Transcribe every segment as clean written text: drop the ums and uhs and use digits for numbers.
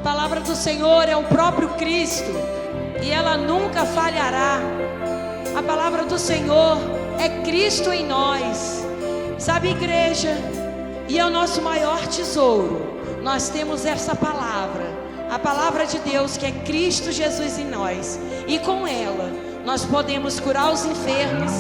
palavra do Senhor é o próprio Cristo e ela nunca falhará. A palavra do Senhor é Cristo em nós. Sabe, igreja, e é o nosso maior tesouro. Nós temos essa palavra, a palavra de Deus, que é Cristo Jesus em nós, e com ela nós podemos curar os enfermos.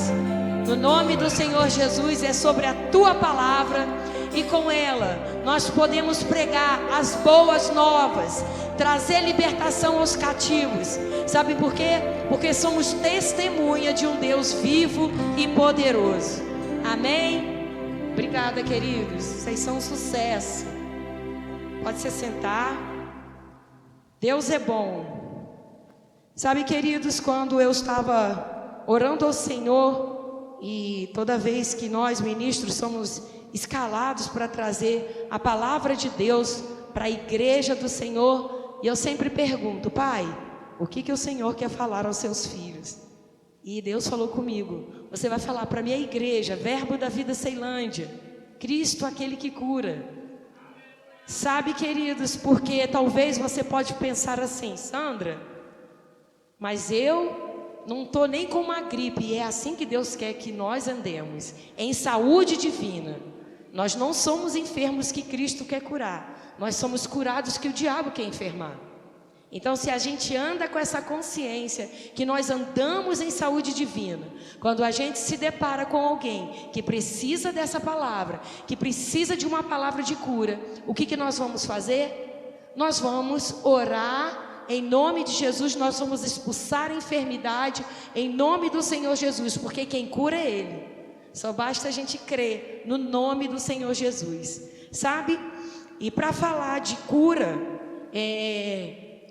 No nome do Senhor Jesus, é sobre a tua palavra, e com ela nós podemos pregar as boas novas, trazer libertação aos cativos. Sabe por quê? Porque somos testemunha de um Deus vivo e poderoso. Amém? Obrigada, queridos, vocês são um sucesso. Pode se sentar. Deus é bom. Sabe, queridos, quando eu estava orando ao Senhor, e toda vez que nós ministros somos escalados para trazer a palavra de Deus para a igreja do Senhor, e eu sempre pergunto: Pai, o que o Senhor quer falar aos seus filhos? E Deus falou comigo: você vai falar para a minha igreja, Verbo da Vida Ceilândia, Cristo aquele que cura. Sabe, queridos, porque talvez você pode pensar assim: Sandra, mas eu não estou nem com uma gripe, e é assim que Deus quer que nós andemos, em saúde divina. Nós não somos enfermos que Cristo quer curar, nós somos curados que o diabo quer enfermar. Então, se a gente anda com essa consciência que nós andamos em saúde divina, quando a gente se depara com alguém que precisa dessa palavra, que precisa de uma palavra de cura, o que nós vamos fazer? Nós vamos orar em nome de Jesus, nós vamos expulsar a enfermidade em nome do Senhor Jesus, porque quem cura é Ele. Só basta a gente crer no nome do Senhor Jesus, sabe? E para falar de cura,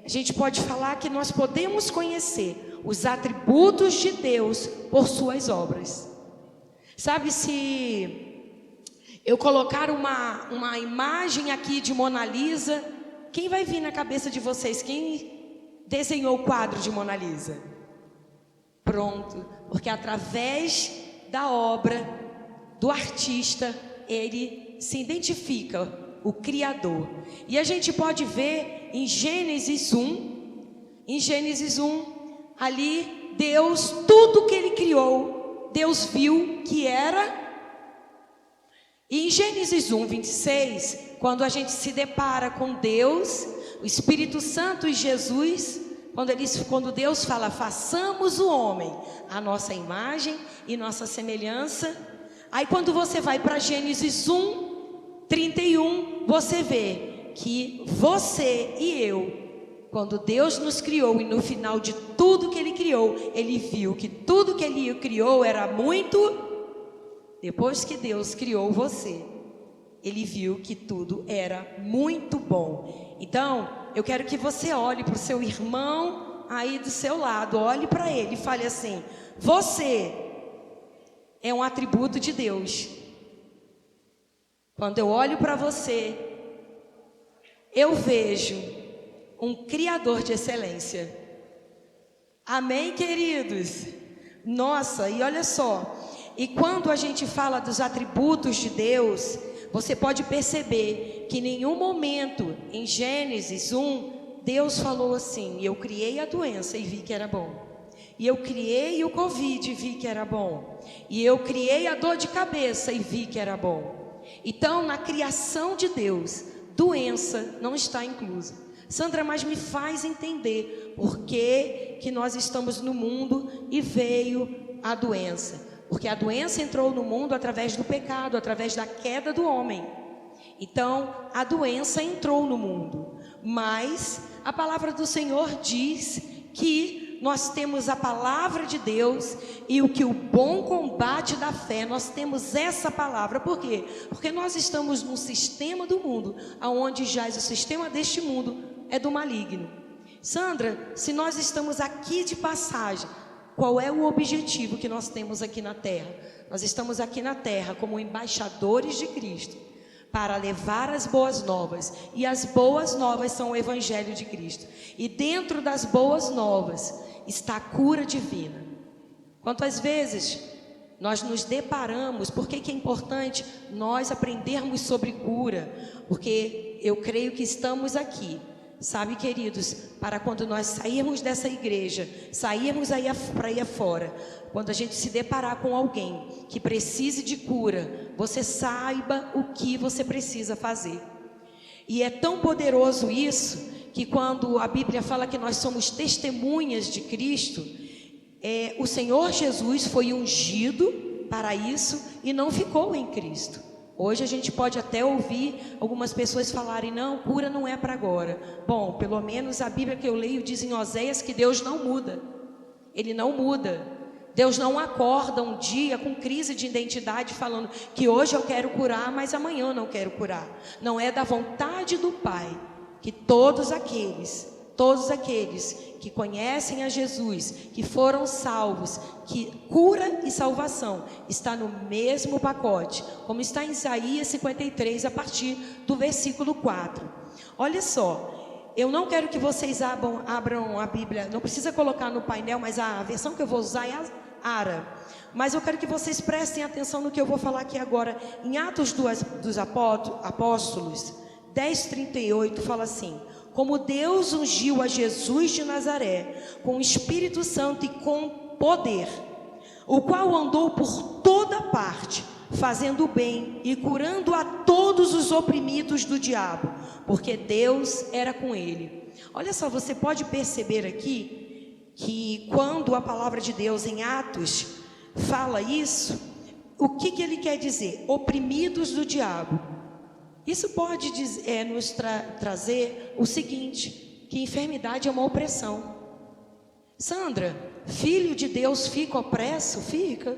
a gente pode falar que nós podemos conhecer os atributos de Deus por suas obras. Sabe, se eu colocar uma imagem aqui de Mona Lisa, quem vai vir na cabeça de vocês? Quem desenhou o quadro de Mona Lisa? Pronto, porque através da obra do artista, ele se identifica, o Criador. E a gente pode ver em Gênesis 1, ali Deus, tudo que Ele criou, Deus viu que era. E em Gênesis 1, 26, quando a gente se depara com Deus, o Espírito Santo e Jesus, quando Deus fala: façamos o homem a nossa imagem e nossa semelhança. Aí quando você vai para Gênesis 1, 31, você vê que você e eu, quando Deus nos criou, e no final de tudo que Ele criou, Ele viu que tudo que Ele criou era muito. Depois que Deus criou você, Ele viu que tudo era muito bom. Então, eu quero que você olhe para o seu irmão aí do seu lado, olhe para ele e fale assim: você é um atributo de Deus. Quando eu olho para você, eu vejo um Criador de excelência. Amém, queridos? Nossa, e olha só, e quando a gente fala dos atributos de Deus, você pode perceber que em nenhum momento em Gênesis 1, Deus falou assim: eu criei a doença e vi que era bom. E eu criei o Covid e vi que era bom. E eu criei a dor de cabeça e vi que era bom. Então, na criação de Deus, doença não está inclusa. Sandra, mas me faz entender por que nós estamos no mundo e veio a doença. Porque a doença entrou no mundo através do pecado, através da queda do homem. Então, a doença entrou no mundo. Mas a palavra do Senhor diz que nós temos a palavra de Deus e o que o bom combate da fé, nós temos essa palavra. Por quê? Porque nós estamos num sistema do mundo, onde jaz o sistema deste mundo é do maligno. Sandra, se nós estamos aqui de passagem, qual é o objetivo que nós temos aqui na terra? Nós estamos aqui na terra como embaixadores de Cristo, para levar as boas novas, e as boas novas são o Evangelho de Cristo, e dentro das boas novas está a cura divina. Quantas vezes nós nos deparamos, por que é importante nós aprendermos sobre cura? Porque eu creio que estamos aqui Sabe, queridos, para quando nós sairmos dessa igreja, sairmos aí para ir afora, quando a gente se deparar com alguém que precise de cura, você saiba o que você precisa fazer. E é tão poderoso isso, que quando a Bíblia fala que nós somos testemunhas de Cristo, o Senhor Jesus foi ungido para isso e não ficou em Cristo. Hoje a gente pode até ouvir algumas pessoas falarem, não, cura não é para agora. Bom, pelo menos a Bíblia que eu leio diz em Oséias que Deus não muda. Ele não muda. Deus não acorda um dia com crise de identidade falando que hoje eu quero curar, mas amanhã eu não quero curar. Não é da vontade do Pai que todos aqueles que conhecem a Jesus, que foram salvos, que cura e salvação está no mesmo pacote, como está em Isaías 53, a partir do versículo 4. Olha só, eu não quero que vocês abram a Bíblia, não precisa colocar no painel, mas a versão que eu vou usar é a ARA. Mas eu quero que vocês prestem atenção no que eu vou falar aqui agora. Em Atos dos Apóstolos 10:38 fala assim: como Deus ungiu a Jesus de Nazaré com o Espírito Santo e com poder, o qual andou por toda parte, fazendo o bem e curando a todos os oprimidos do diabo, porque Deus era com ele. Olha só, você pode perceber aqui que quando a palavra de Deus em Atos fala isso, o que ele quer dizer? Oprimidos do diabo. Isso pode nos trazer o seguinte, que enfermidade é uma opressão. Sandra, filho de Deus fica opresso? Fica.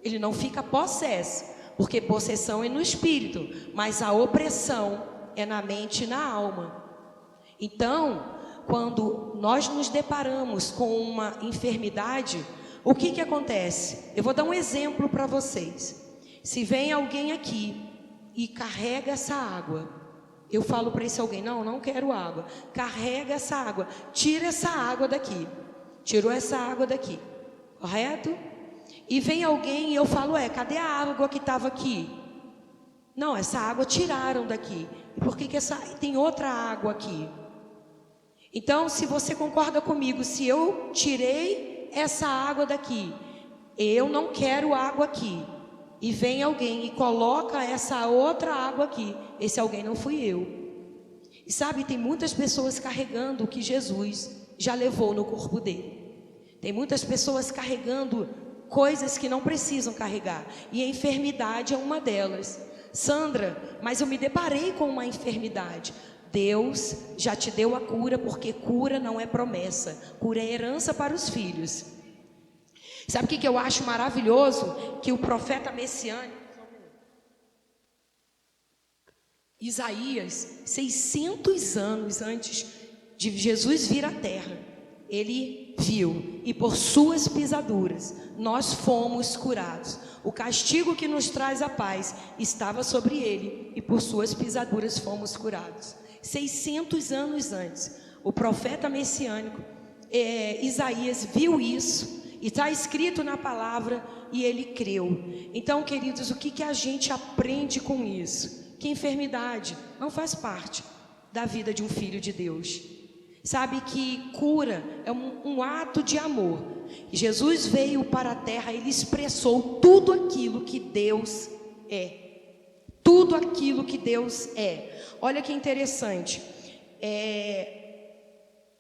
Ele não fica possesso, porque possessão é no espírito, mas a opressão é na mente e na alma. Então, quando nós nos deparamos com uma enfermidade, o que acontece? Eu vou dar um exemplo para vocês. Se vem alguém aqui e carrega essa água, eu falo para esse alguém, não quero água, carrega essa água, tira essa água daqui, tirou essa água daqui, correto? E vem alguém e eu falo, cadê a água que estava aqui? Não, essa água tiraram daqui. E por que tem outra água aqui? Então, se você concorda comigo, se eu tirei essa água daqui, eu não quero água aqui, e vem alguém e coloca essa outra água aqui, esse alguém não fui eu. E sabe, tem muitas pessoas carregando o que Jesus já levou no corpo dele. Tem muitas pessoas carregando coisas que não precisam carregar, e a enfermidade é uma delas. Sandra, mas eu me deparei com uma enfermidade. Deus já te deu a cura, porque cura não é promessa, cura é herança para os filhos. Sabe o que eu acho maravilhoso? Que o profeta messiânico, Isaías, 600 anos antes de Jesus vir à terra, ele viu, e por suas pisaduras nós fomos curados. O castigo que nos traz a paz estava sobre ele, e por suas pisaduras fomos curados. 600 anos antes, o profeta messiânico Isaías viu isso, e está escrito na palavra, e ele creu. Então, queridos, o que a gente aprende com isso? Que enfermidade não faz parte da vida de um filho de Deus. Sabe que cura é um ato de amor. Jesus veio para a terra, ele expressou tudo aquilo que Deus é. Tudo aquilo que Deus é. Olha que interessante.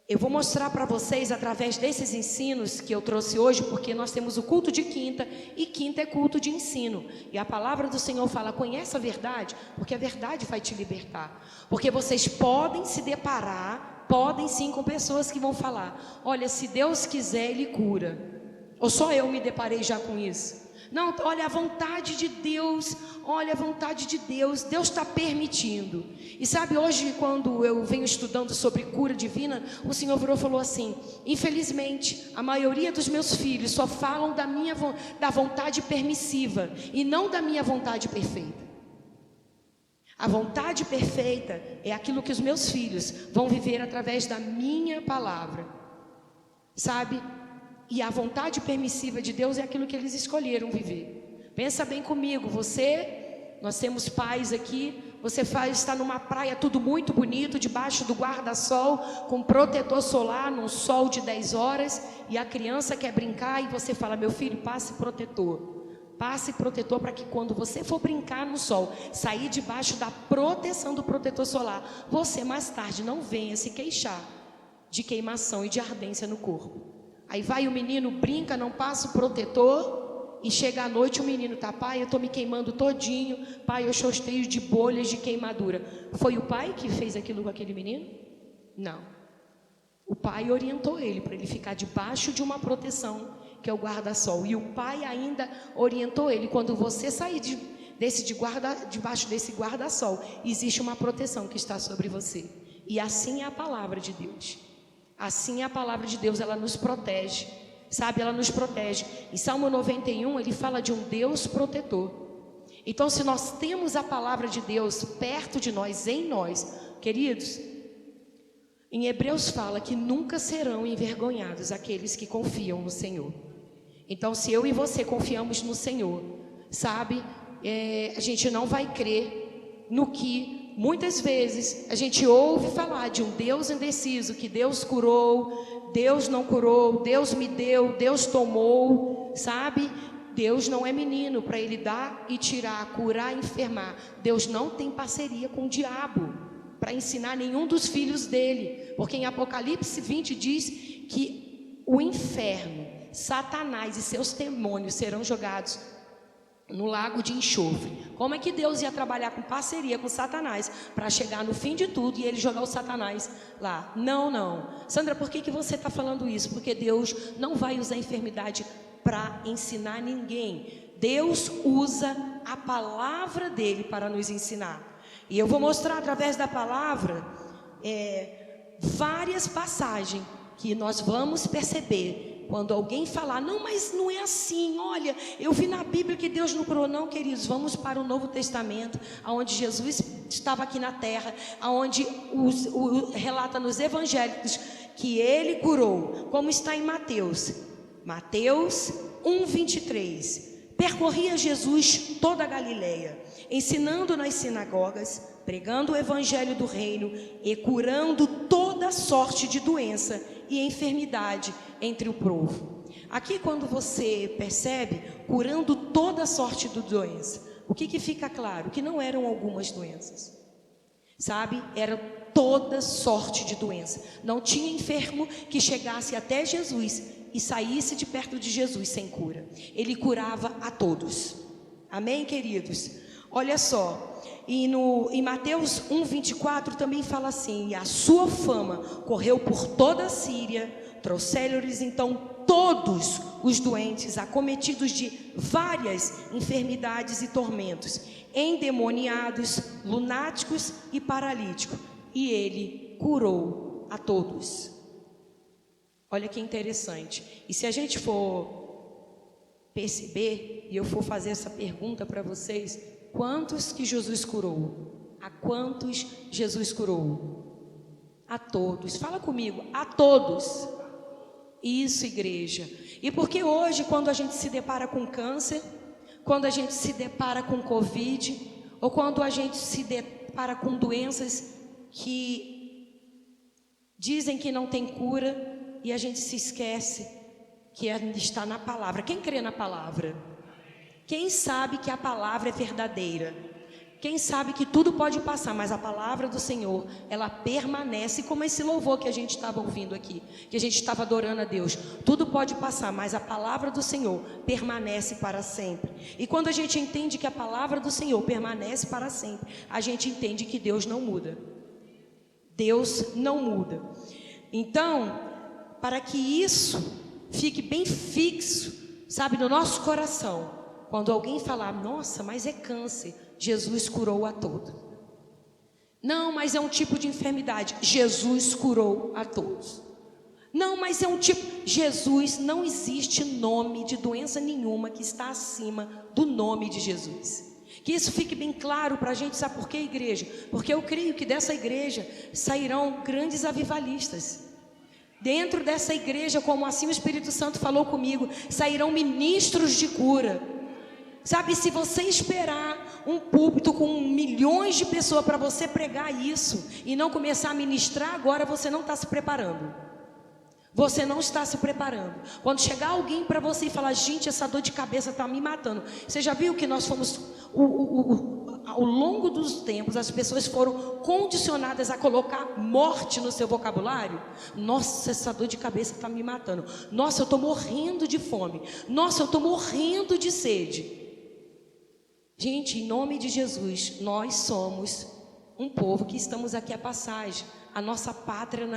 Eu vou mostrar para vocês através desses ensinos que eu trouxe hoje, porque nós temos o culto de quinta, e quinta é culto de ensino. E a palavra do Senhor fala, conhece a verdade, porque a verdade vai te libertar. Porque vocês podem se deparar, podem sim, com pessoas que vão falar, olha, se Deus quiser, Ele cura. Ou só eu me deparei já com isso? Não, olha a vontade de Deus, olha a vontade de Deus, Deus está permitindo. E sabe, hoje quando eu venho estudando sobre cura divina, o Senhor virou e falou assim, infelizmente, a maioria dos meus filhos só falam da vontade permissiva, e não da minha vontade perfeita. A vontade perfeita é aquilo que os meus filhos vão viver através da minha palavra, sabe? E a vontade permissiva de Deus é aquilo que eles escolheram viver. Pensa bem comigo, nós temos pais aqui, Você está numa praia, tudo muito bonito, debaixo do guarda-sol, com protetor solar, num sol de 10 horas, e a criança quer brincar e você fala: meu filho, passe protetor. Passe protetor para que quando você for brincar no sol, sair debaixo da proteção do protetor solar, você mais tarde não venha se queixar de queimação e de ardência no corpo. Aí vai o menino, brinca, não passa o protetor, e chega à noite o menino tá: pai, eu estou me queimando todinho, pai, eu estou cheio de bolhas de queimadura. Foi o pai que fez aquilo com aquele menino? Não. O pai orientou ele para ele ficar debaixo de uma proteção, que é o guarda-sol. E o pai ainda orientou ele: quando você sair debaixo desse guarda-sol, existe uma proteção que está sobre você. E assim é a palavra de Deus. Assim é a palavra de Deus, ela nos protege. Sabe, ela nos protege. Em Salmo 91, ele fala de um Deus protetor. Então, se nós temos a palavra de Deus perto de nós, em nós, queridos, em Hebreus fala que nunca serão envergonhados aqueles que confiam no Senhor. Então, se eu e você confiamos no Senhor, sabe, a gente não vai crer no que muitas vezes a gente ouve falar de um Deus indeciso, que Deus curou, Deus não curou, Deus me deu, Deus tomou, sabe? Deus não é menino para ele dar e tirar, curar, enfermar. Deus não tem parceria com o diabo para ensinar nenhum dos filhos dele, porque em Apocalipse 20 diz que o inferno, Satanás e seus demônios serão jogados no lago de enxofre. Como é que Deus ia trabalhar com parceria com Satanás para chegar no fim de tudo e ele jogar o Satanás lá? Não. Sandra, por que você está falando isso? Porque Deus não vai usar a enfermidade para ensinar ninguém. Deus usa a palavra dele para nos ensinar. E eu vou mostrar através da palavra várias passagens que nós vamos perceber. Quando alguém falar: não, mas não é assim, olha, eu vi na Bíblia que Deus não curou. Não, queridos, vamos para o Novo Testamento, onde Jesus estava aqui na terra, onde relata nos evangelhos que ele curou, como está em Mateus 1:23. Percorria Jesus toda a Galileia, ensinando nas sinagogas, pregando o evangelho do reino e curando toda sorte de doença e enfermidade entre o povo. Aqui, quando você percebe, curando toda sorte de doença, o que fica claro? Que não eram algumas doenças, sabe? Era toda sorte de doença. Não tinha enfermo que chegasse até Jesus e saísse de perto de Jesus sem cura. Ele curava a todos. Amém, queridos? Olha só, e em Mateus 1:24 também fala assim: e a sua fama correu por toda a Síria, trouxeram-lhes então todos os doentes, acometidos de várias enfermidades e tormentos, endemoniados, lunáticos e paralíticos, e ele curou a todos. Olha que interessante. E se a gente for perceber, e eu for fazer essa pergunta para vocês: quantos que Jesus curou? A quantos Jesus curou? A todos. Fala comigo: a todos. Isso, igreja. E porque hoje, quando a gente se depara com câncer, quando a gente se depara com Covid, ou quando a gente se depara com doenças que dizem que não tem cura, e a gente se esquece que está na palavra. Quem crê na palavra? Quem sabe que a palavra é verdadeira? Quem sabe que tudo pode passar, mas a palavra do Senhor, ela permanece, como esse louvor que a gente estava ouvindo aqui, que a gente estava adorando a Deus. Tudo pode passar, mas a palavra do Senhor permanece para sempre. E quando a gente entende que a palavra do Senhor permanece para sempre, a gente entende que Deus não muda. Deus não muda. Então, para que isso fique bem fixo, sabe, no nosso coração, quando alguém falar: nossa, mas é câncer, Jesus curou a todos. Não, mas é um tipo de enfermidade, Jesus curou a todos. Não, mas é um tipo... Jesus, não existe nome de doença nenhuma que está acima do nome de Jesus. Que isso fique bem claro para a gente. Sabe por quê, igreja? Porque eu creio que dessa igreja sairão grandes avivalistas. Dentro dessa igreja, como assim o Espírito Santo falou comigo, sairão ministros de cura. Sabe, se você esperar um púlpito com milhões de pessoas para você pregar isso e não começar a ministrar agora, você não está se preparando. Você não está se preparando. Quando chegar alguém para você e falar, gente, essa dor de cabeça está me matando. Você já viu que nós fomos, ao longo dos tempos, as pessoas foram condicionadas a colocar morte no seu vocabulário? Nossa, essa dor de cabeça está me matando. Nossa, eu estou morrendo de fome. Nossa, eu estou morrendo de sede. Gente, em nome de Jesus, nós somos um povo que estamos aqui à passagem. A nossa pátria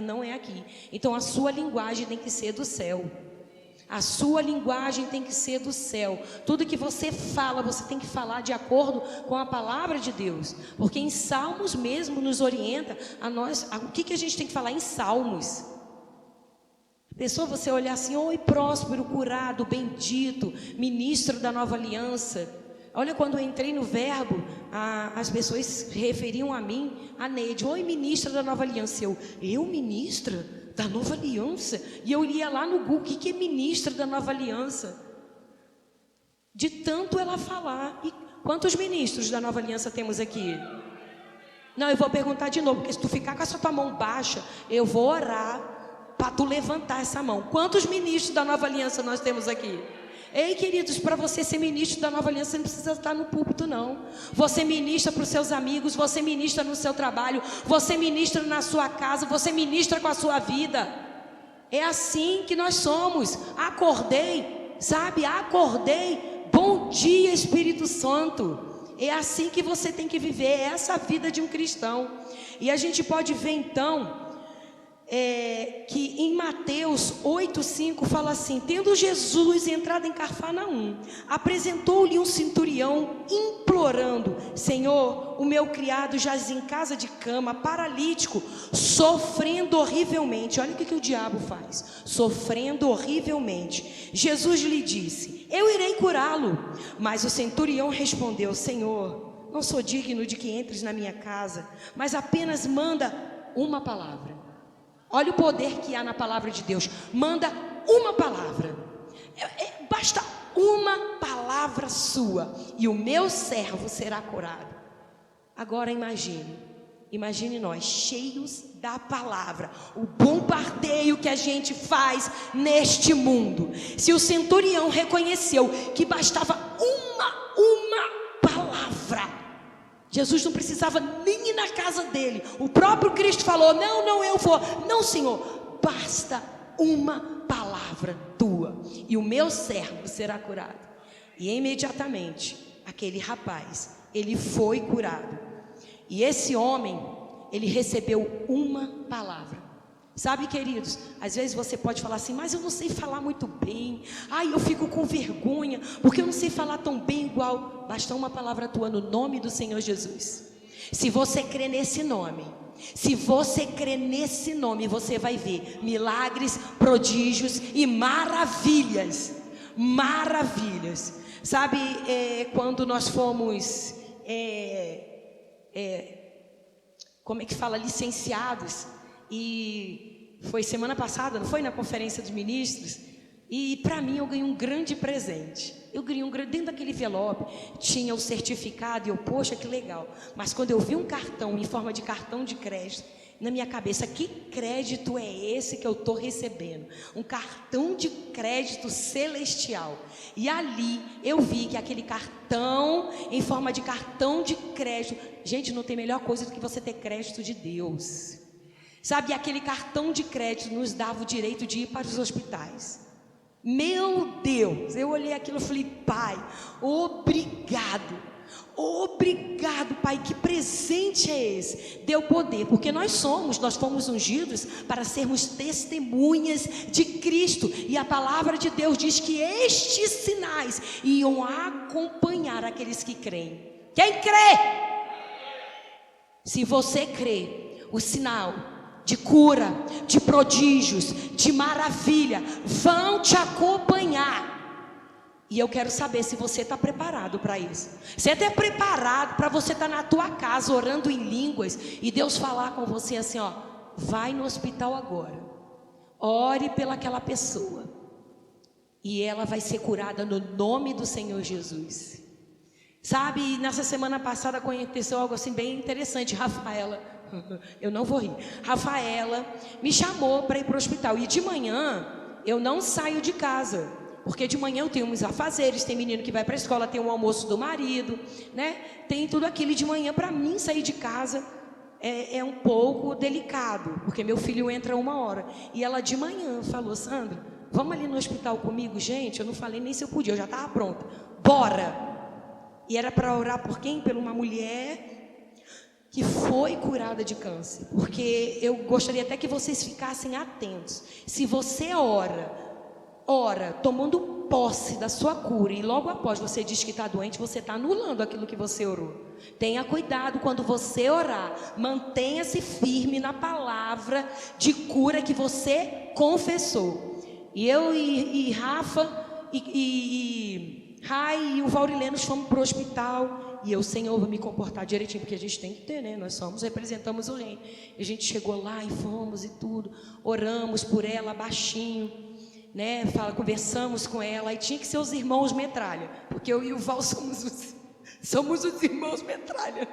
não é aqui. Então a sua linguagem tem que ser do céu. A sua linguagem tem que ser do céu. Tudo que você fala, você tem que falar de acordo com a palavra de Deus. Porque em Salmos mesmo nos orienta a nós. O que a gente tem que falar em Salmos? Pessoa, você olhar assim, oi, próspero, curado, bendito, ministro da nova aliança. Olha, quando eu entrei no Verbo, as pessoas se referiam a mim, a Neide, oi, ministra da nova aliança. Eu ministra da nova aliança? E eu ia lá no Google, o que é ministra da nova aliança? De tanto ela falar. E quantos ministros da nova aliança temos aqui? Não, eu vou perguntar de novo, porque se tu ficar com essa tua mão baixa, eu vou orar para tu levantar essa mão. Quantos ministros da nova aliança nós temos aqui? Ei, queridos, para você ser ministro da nova aliança, você não precisa estar no púlpito, não. Você ministra para os seus amigos, você ministra no seu trabalho, você ministra na sua casa, você ministra com a sua vida. É assim que nós somos. Acordei, sabe? Acordei. Bom dia, Espírito Santo. É assim que você tem que viver, é essa a vida de um cristão. E a gente pode ver então que em Mateus 8,5 fala assim: tendo Jesus entrado em Cafarnaum, apresentou-lhe um centurião implorando: Senhor, o meu criado jaz em casa de cama, paralítico, sofrendo horrivelmente. Olha o que o diabo faz, sofrendo horrivelmente. Jesus lhe disse: eu irei curá-lo. Mas o centurião respondeu: Senhor, não sou digno de que entres na minha casa, mas apenas manda uma palavra. Olha o poder que há na palavra de Deus. Manda uma palavra. Basta uma palavra sua e o meu servo será curado. Agora imagine nós cheios da palavra, o bombardeio que a gente faz neste mundo. Se o centurião reconheceu que bastava uma palavra, Jesus não precisava nem ir na casa dele. O próprio Cristo falou: não, eu vou. Não, Senhor, basta uma palavra tua e o meu servo será curado. E imediatamente aquele rapaz, ele foi curado. E esse homem, ele recebeu uma palavra. Sabe, queridos, às vezes você pode falar assim: mas eu não sei falar muito bem, eu fico com vergonha, porque eu não sei falar tão bem igual. Basta uma palavra tua no nome do Senhor Jesus. Se você crê nesse nome, você vai ver milagres, prodígios e maravilhas. Sabe, quando nós fomos licenciados, e foi semana passada, não foi, na conferência dos ministros? E para mim eu ganhei um grande presente. Dentro daquele envelope tinha o certificado, e eu, poxa, que legal. Mas quando eu vi um cartão em forma de cartão de crédito, na minha cabeça, que crédito é esse que eu estou recebendo? Um cartão de crédito celestial. E ali eu vi que aquele cartão, em forma de cartão de crédito, gente, não tem melhor coisa do que você ter crédito de Deus. Sabe, aquele cartão de crédito nos dava o direito de ir para os hospitais. Meu Deus, eu olhei aquilo e falei: Pai, obrigado, Pai, que presente é esse? Deu poder, porque nós fomos ungidos para sermos testemunhas de Cristo, e a palavra de Deus diz que estes sinais iam acompanhar aqueles que creem. Quem crê? Se você crê, o sinal de cura, de prodígios, de maravilha vão te acompanhar. E eu quero saber se você está preparado para isso. Você está preparado para você estar na tua casa orando em línguas e Deus falar com você assim: vai no hospital agora, ore pelaquela pessoa. E ela vai ser curada no nome do Senhor Jesus. Sabe, nessa semana passada aconteceu algo assim bem interessante. Rafaela, eu não vou rir, Rafaela me chamou para ir para o hospital. E de manhã eu não saio de casa, porque de manhã eu tenho uns afazeres, tem menino que vai para a escola, tem o almoço do marido, né? Tem tudo aquilo. E de manhã, para mim, sair de casa é um pouco delicado, porque meu filho entra 1h. E ela de manhã falou: Sandra, vamos ali no hospital comigo? Gente, eu não falei nem se eu podia, eu já estava pronta. Bora! E era para orar por quem? Por uma mulher que foi curada de câncer. Porque eu gostaria até que vocês ficassem atentos. Se você ora tomando posse da sua cura, e logo após você diz que está doente, você está anulando aquilo que você orou. Tenha cuidado quando você orar. Mantenha-se firme na palavra de cura que você confessou. E eu e Rafa Rai e o Vaurileno fomos para o hospital. E eu, Senhor, vou me comportar direitinho, porque a gente tem que ter, né? Nós representamos o reino. E a gente chegou lá e fomos e tudo. Oramos por ela baixinho, né? Conversamos com ela. E tinha que ser os irmãos metralha, porque eu e o Val somos os irmãos metralha.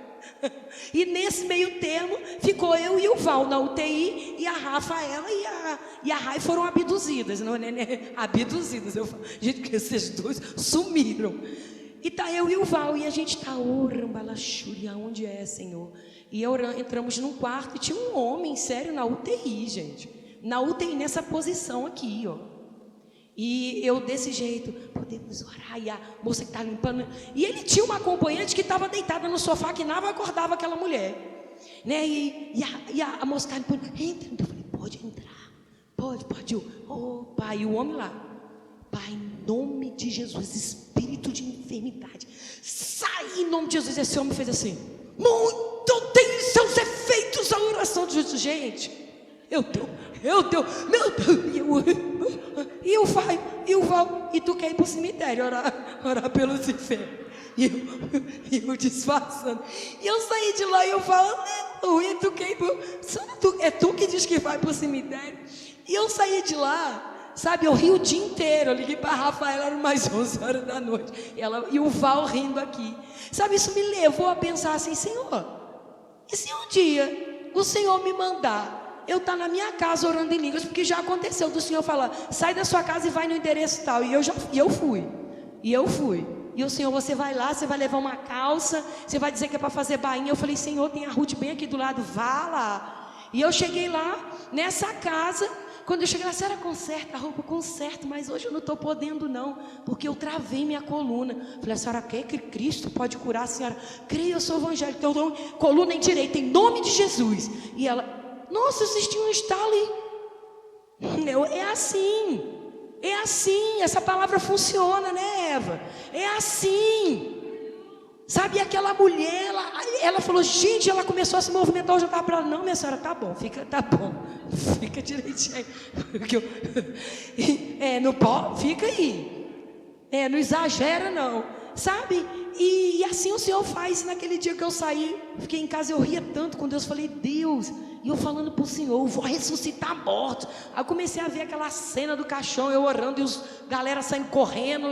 E nesse meio termo ficou eu e o Val na UTI, e a Rafaela e a Rai foram abduzidas, não é, né? Abduzidas, eu falo, gente, que esses dois sumiram. E tá eu e o Val, e a gente tá orambalaxúria, onde é, Senhor? E entramos num quarto e tinha um homem sério na UTI, gente. Na UTI, nessa posição aqui, ó. E eu desse jeito, podemos orar, e a moça que está limpando. E ele tinha uma acompanhante que estava deitada no sofá, que nada acordava aquela mulher, né? E a moça estava limpando. Entra, eu falei, pode entrar, pode. Pai, e o homem lá, Pai, em nome de Jesus, espírito de enfermidade, sai em nome de Jesus. Esse homem fez assim, muito tem seus efeitos a oração de Jesus. Gente, meu Deus, e o Val, e tu quer ir para o cemitério orar pelos enfermos, e eu disfarçando, e eu saí de lá e eu falo, aleluia, tu quer ir é tu que diz que vai para o cemitério. E eu saí de lá, sabe, eu ri o dia inteiro. Eu liguei para a Rafaela, era mais 11h da noite, e o Val rindo aqui, sabe, isso me levou a pensar assim, Senhor, e se um dia o Senhor me mandar eu estar na minha casa orando em línguas, porque já aconteceu do Senhor falar, sai da sua casa e vai no endereço tal, e eu fui, e o Senhor, você vai lá, você vai levar uma calça, você vai dizer que é para fazer bainha. Eu falei, Senhor, tem a Ruth bem aqui do lado, vá lá. E eu cheguei lá, nessa casa, quando eu cheguei lá, a senhora conserta a roupa? Conserto, mas hoje eu não estou podendo não, porque eu travei minha coluna. Falei, a senhora quer que Cristo pode curar a senhora? Creio, eu sou evangélica, eu dou coluna em direita, em nome de Jesus. E ela, nossa, vocês tinham um estalo. É assim, essa palavra funciona, né, Eva? É assim, sabe, aquela mulher, ela falou, gente, ela começou a se movimentar, eu já estava para ela, não, minha senhora, tá bom, fica direitinho, não pode, fica aí, não exagera não, sabe, e assim o Senhor faz. Naquele dia que eu saí, fiquei em casa, eu ria tanto com Deus, falei, Deus, e eu falando para o Senhor, vou ressuscitar mortos. Aí eu comecei a ver aquela cena do caixão, eu orando, e galera saindo correndo,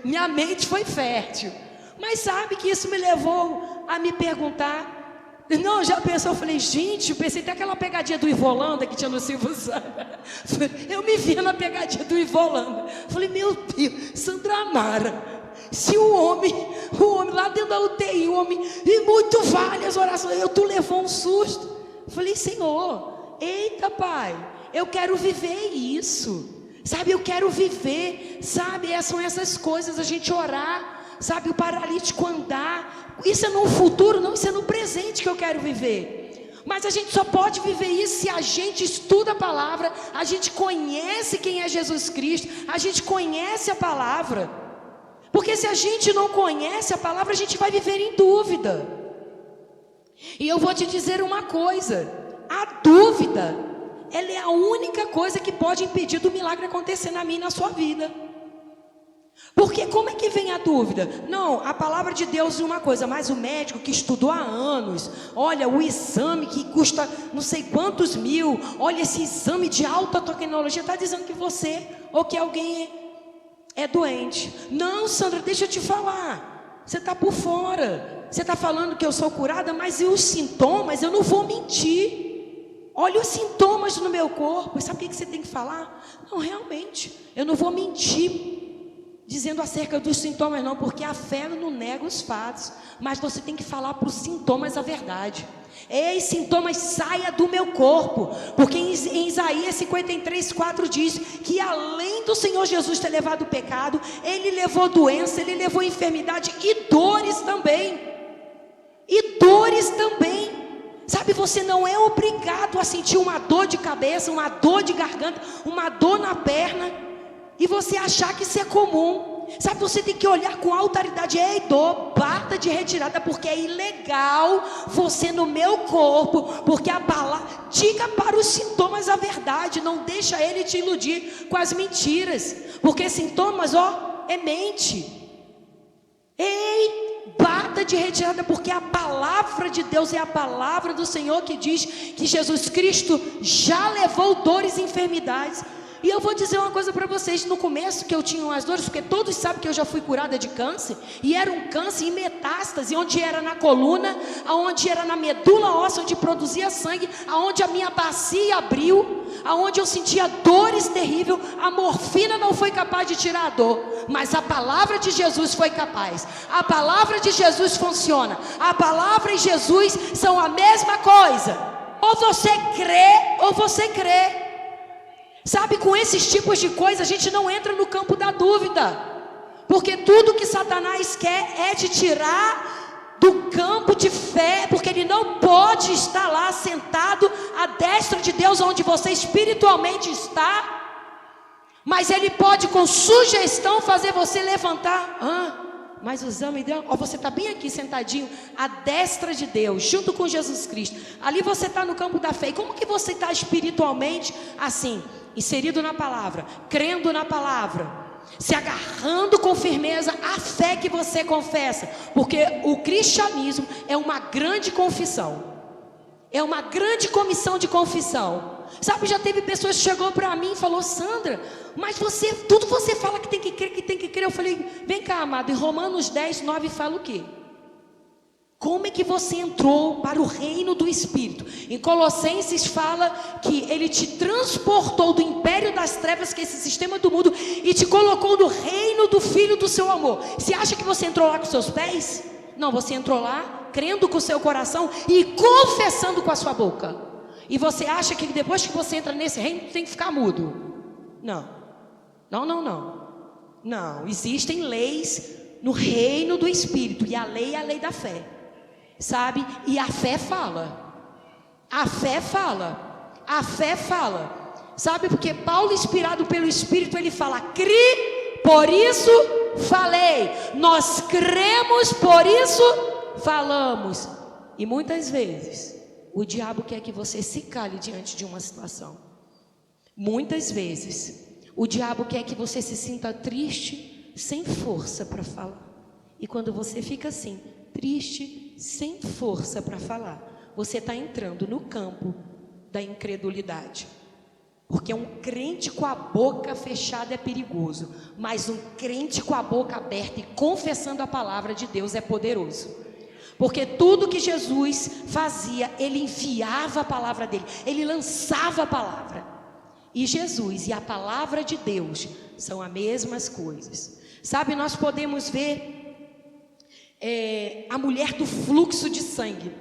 minha mente foi fértil. Mas sabe que isso me levou a me perguntar, não, já pensou, eu falei, gente, eu pensei até aquela pegadinha do Ivolanda que tinha no Silvio Santos. Eu me via na pegadinha do Ivolanda, falei, meu Deus, Sandra Amara, se o homem lá dentro da UTI, e muito vale as orações, tu levou um susto. Falei, Senhor, eita Pai, eu quero viver isso, sabe, eu quero viver, sabe, são essas coisas, a gente orar, sabe, o paralítico andar, isso é no futuro, não, isso é no presente que eu quero viver. Mas a gente só pode viver isso se a gente estuda a palavra, a gente conhece quem é Jesus Cristo, a gente conhece a palavra. Porque se a gente não conhece a palavra, a gente vai viver em dúvida. E eu vou te dizer uma coisa, a dúvida, ela é a única coisa que pode impedir do milagre acontecer na minha e na sua vida. Porque como é que vem a dúvida? Não, a palavra de Deus é uma coisa, mas o médico que estudou há anos, olha, o exame que custa não sei quantos mil, olha esse exame de alta tecnologia, está dizendo que você ou que alguém é doente. Não, Sandra, deixa eu te falar, você está por fora, você está falando que eu sou curada, mas e os sintomas? Eu não vou mentir. Olha os sintomas no meu corpo. E sabe o que você tem que falar? Não, realmente, eu não vou mentir dizendo acerca dos sintomas não, porque a fé não nega os fatos, mas você tem que falar para os sintomas a verdade. Ei, sintomas, saia do meu corpo, porque em Isaías 53:4 diz que além do Senhor Jesus ter levado o pecado, Ele levou doença, Ele levou enfermidade e dores também. E dores também. Sabe, você não é obrigado a sentir uma dor de cabeça, uma dor de garganta, uma dor na perna, e você achar que isso é comum. Sabe, você tem que olhar com autoridade. Ei, dor, bata de retirada, porque é ilegal você no meu corpo, porque a palavra, diga para os sintomas a verdade, não deixa ele te iludir com as mentiras, porque sintomas, é mente. Ei, bata de retirada, porque a palavra de Deus é a palavra do Senhor que diz que Jesus Cristo já levou dores e enfermidades. E eu vou dizer uma coisa para vocês, no começo que eu tinha umas dores, porque todos sabem que eu já fui curada de câncer, e era um câncer em metástase, onde era na coluna, onde era na medula óssea, onde produzia sangue, onde a minha bacia abriu, onde eu sentia dores terríveis. A morfina não foi capaz de tirar a dor, mas a palavra de Jesus foi capaz. A palavra de Jesus funciona, a palavra e Jesus são a mesma coisa, ou você crê, ou você crê. Sabe, com esses tipos de coisa a gente não entra no campo da dúvida, porque tudo que Satanás quer é te tirar do campo de fé, porque ele não pode estar lá sentado à destra de Deus, onde você espiritualmente está, mas ele pode com sugestão fazer você levantar. Mas o exame deu, você está bem aqui sentadinho à destra de Deus, junto com Jesus Cristo. Ali você está no campo da fé. E como que você está espiritualmente assim? Inserido na palavra, crendo na palavra, se agarrando com firmeza à fé que você confessa, porque o cristianismo é uma grande confissão, é uma grande comissão de confissão. Sabe, já teve pessoas que chegou para mim e falou: Sandra, mas tudo você fala que tem que crer, que tem que crer. Eu falei: vem cá, amado, em Romanos 10:9 fala o quê? Como é que você entrou para o reino do Espírito? Em Colossenses fala que Ele te transportou do império das trevas, que é esse sistema do mundo, e te colocou no reino do Filho do seu amor. Você acha que você entrou lá com seus pés? Não, você entrou lá crendo com o seu coração e confessando com a sua boca. E você acha que depois que você entra nesse reino, tem que ficar mudo? Não, existem leis no reino do Espírito, e a lei é a lei da fé. Sabe, e a fé fala, sabe, porque Paulo, inspirado pelo Espírito, ele fala: cri, por isso falei. Nós cremos, por isso falamos. E muitas vezes o diabo quer que você se cale diante de uma situação. Muitas vezes o diabo quer que você se sinta triste, sem força para falar. E quando você fica assim, triste, sem força para falar, você está entrando no campo da incredulidade. Porque um crente com a boca fechada é perigoso, mas um crente com a boca aberta e confessando a palavra de Deus é poderoso. Porque tudo que Jesus fazia, Ele enviava a palavra dele, Ele lançava a palavra. E Jesus e a palavra de Deus são as mesmas coisas. Sabe, nós podemos ver a mulher do fluxo de sangue.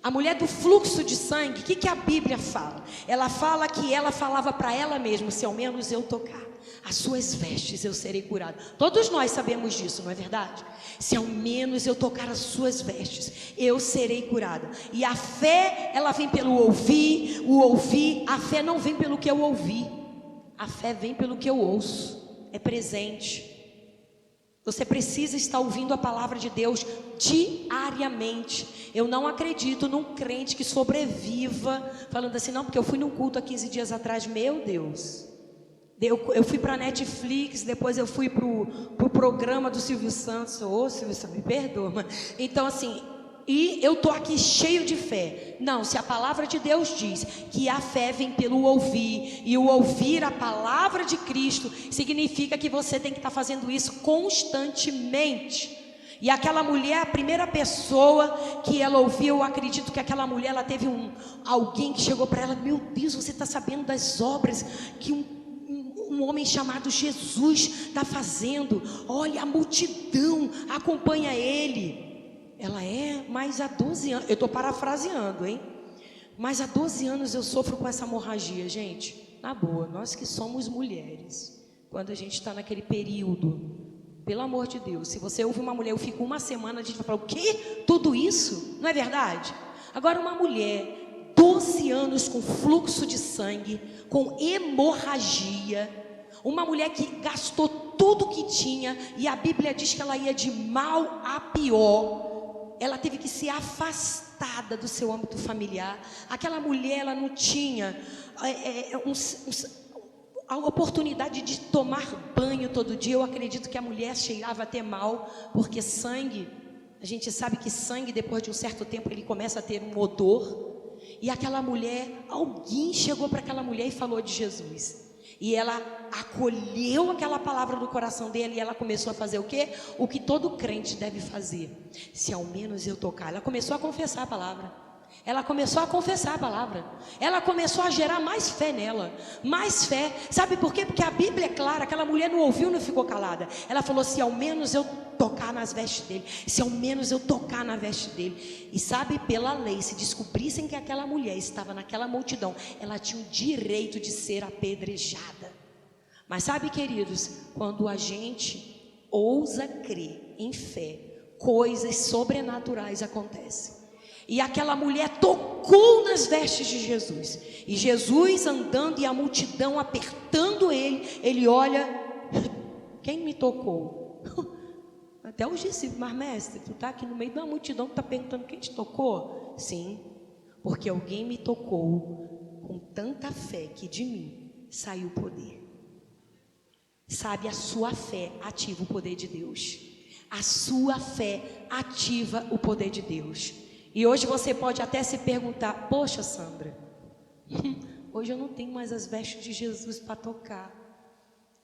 A mulher do fluxo de sangue, o que a Bíblia fala? Ela fala que ela falava para ela mesma: se ao menos eu tocar as suas vestes, eu serei curada. Todos nós sabemos disso, não é verdade? Se ao menos eu tocar as suas vestes, eu serei curada. E a fé, ela vem pelo ouvir, a fé não vem pelo que eu ouvi, a fé vem pelo que eu ouço, é presente. Você precisa estar ouvindo a palavra de Deus diariamente. Eu não acredito num crente que sobreviva falando assim: não, porque eu fui num culto há 15 dias atrás. Meu Deus, Eu fui para a Netflix, depois eu fui para o programa do Silvio Santos. Ô, Silvio Santos, me perdoa. Mas... Então, assim, e eu estou aqui cheio de fé. Não, se a palavra de Deus diz que a fé vem pelo ouvir, e o ouvir a palavra de Cristo, significa que você tem que estar fazendo isso constantemente. E aquela mulher, a primeira pessoa que ela ouviu, eu acredito que aquela mulher, ela teve alguém que chegou para ela: meu Deus, você está sabendo das obras que um homem chamado Jesus está fazendo? Olha, a multidão acompanha ele. Ela mas há 12 anos, eu estou parafraseando, hein? Mas há 12 anos eu sofro com essa hemorragia, gente. Na boa, nós que somos mulheres, quando a gente está naquele período, pelo amor de Deus, se você ouve uma mulher, eu fico uma semana, a gente vai falar: o quê? Tudo isso? Não é verdade? Agora, uma mulher, 12 anos com fluxo de sangue, com hemorragia, uma mulher que gastou tudo que tinha, e a Bíblia diz que ela ia de mal a pior. Ela teve que ser afastada do seu âmbito familiar. Aquela mulher, ela não tinha a oportunidade de tomar banho todo dia. Eu acredito que a mulher cheirava até mal, porque sangue, a gente sabe que sangue, depois de um certo tempo, ele começa a ter um odor. E aquela mulher, alguém chegou para aquela mulher e falou de Jesus, e ela acolheu aquela palavra no coração dela, e ela começou a fazer o quê? O que todo crente deve fazer: se ao menos eu tocar. Ela começou a confessar a palavra. Ela começou a confessar a palavra. Ela começou a gerar mais fé nela. Mais fé. Sabe por quê? Porque a Bíblia é clara. Aquela mulher não ouviu, não ficou calada. Ela falou: se ao menos eu tocar nas vestes dele, se ao menos eu tocar na veste dele. E sabe, pela lei, se descobrissem que aquela mulher estava naquela multidão, ela tinha o direito de ser apedrejada. Mas sabe, queridos, quando a gente ousa crer em fé, coisas sobrenaturais acontecem. E aquela mulher tocou nas vestes de Jesus. E Jesus andando, e a multidão apertando ele olha: quem me tocou? Até os discípulos: mas mestre, tu está aqui no meio de uma multidão que está perguntando quem te tocou? Sim, porque alguém me tocou com tanta fé que de mim saiu o poder. Sabe, a sua fé ativa o poder de Deus. A sua fé ativa o poder de Deus. E hoje você pode até se perguntar: poxa, Sandra, hoje eu não tenho mais as vestes de Jesus para tocar.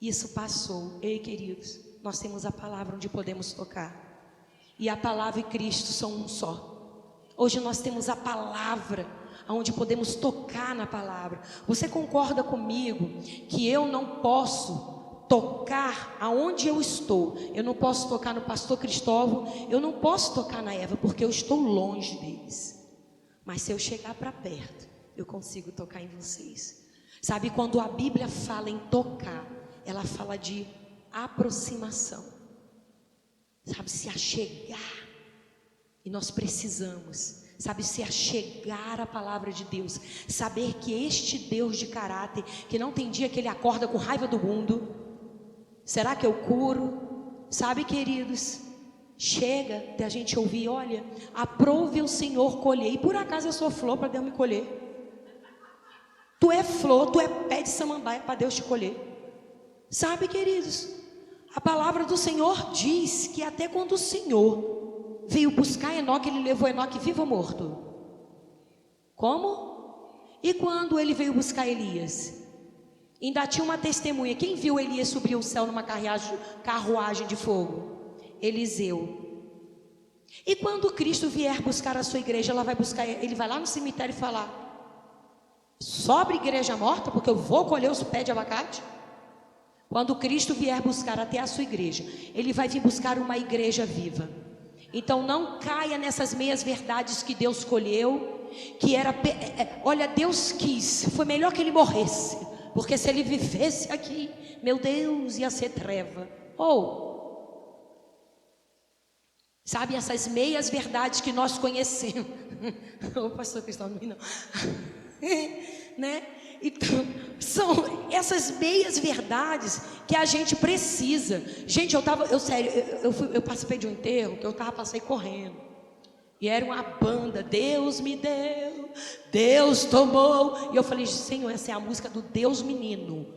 Isso passou. Ei, queridos, nós temos a palavra onde podemos tocar. E a palavra e Cristo são um só. Hoje nós temos a palavra onde podemos tocar na palavra. Você concorda comigo que eu não posso tocar aonde eu estou? Eu não posso tocar no pastor Cristóvão, eu não posso tocar na Eva, porque eu estou longe deles. Mas se eu chegar para perto, eu consigo tocar em vocês. Sabe, quando a Bíblia fala em tocar, ela fala de aproximação. Sabe, se achegar. E nós precisamos, sabe, se achegar à palavra de Deus. Saber que este Deus de caráter, que não tem dia que ele acorda com raiva do mundo. Será que eu curo? Sabe, queridos, chega de a gente ouvir: olha, aprove o Senhor colher. E por acaso eu sou flor para Deus me colher? Tu é flor, tu é pé de samambaia para Deus te colher. Sabe, queridos, a palavra do Senhor diz que até quando o Senhor veio buscar Enoque, ele levou Enoque vivo ou morto? Como? E quando ele veio buscar Elias? Ainda tinha uma testemunha. Quem viu Elias subir o céu numa carruagem de fogo? Eliseu. E quando Cristo vier buscar a sua igreja, ele vai lá no cemitério e falar: sobre igreja morta, porque eu vou colher os pés de abacate? Quando Cristo vier buscar até a sua igreja, ele vai vir buscar uma igreja viva. Então não caia nessas meias verdades que Deus escolheu, que era, olha, Deus quis, foi melhor que ele morresse, porque se ele vivesse aqui, meu Deus, ia ser treva. Sabe, essas meias verdades que nós conhecemos. Ô, pastor Cristóvão, não. Né? Então, são essas meias verdades que a gente precisa. Gente, eu participei de um enterro que eu passei correndo. E era uma banda: Deus me deu, Deus tomou. E eu falei: Senhor, essa é a música do Deus menino.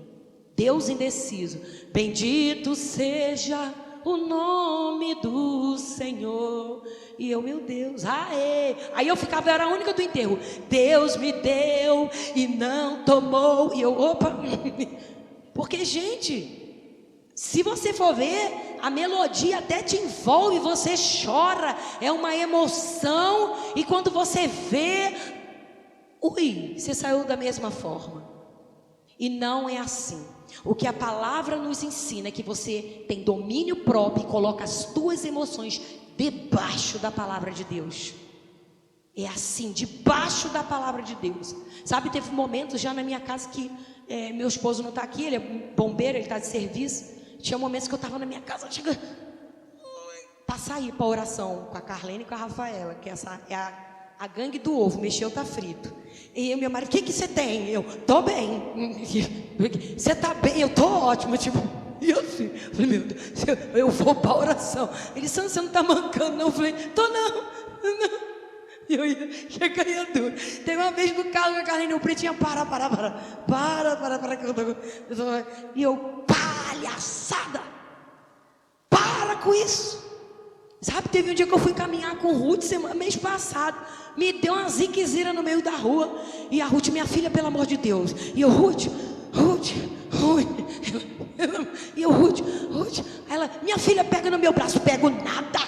Deus indeciso. Bendito seja o nome do Senhor. E eu, meu Deus, aê. Aí eu ficava, eu era a única do enterro. Deus me deu e não tomou. E eu, opa. Porque, gente, se você for ver, a melodia até te envolve, você chora, é uma emoção. E quando você vê, ui, você saiu da mesma forma. E não é assim. O que a palavra nos ensina é que você tem domínio próprio e coloca as tuas emoções debaixo da palavra de Deus. É assim, debaixo da palavra de Deus. Sabe, teve momentos já na minha casa que meu esposo não está aqui, ele é bombeiro, ele está de serviço. Tinha momentos que eu estava na minha casa, para sair para oração com a Carlene e com a Rafaela, que essa é a gangue do ovo, mexeu, tá frito. E eu, meu marido, o que você tem? Eu, tô bem. Você tá bem? Eu tô ótimo. Tipo, e eu assim, falei, meu Deus, eu vou para oração. Ele disse, você não tá mancando, não? Eu falei, tô não. E eu ia, cheguei a duro. Tem uma vez no carro com a Carlene, o pretinho, para. E eu, palhaçada. Para com isso. Sabe, teve um dia que eu fui caminhar com Ruth, mês passado. Me deu uma ziquezira no meio da rua. E a Ruth, minha filha, pelo amor de Deus. E eu, Ruth. E eu, Ruth. Ela, minha filha, pega no meu braço. Pego nada.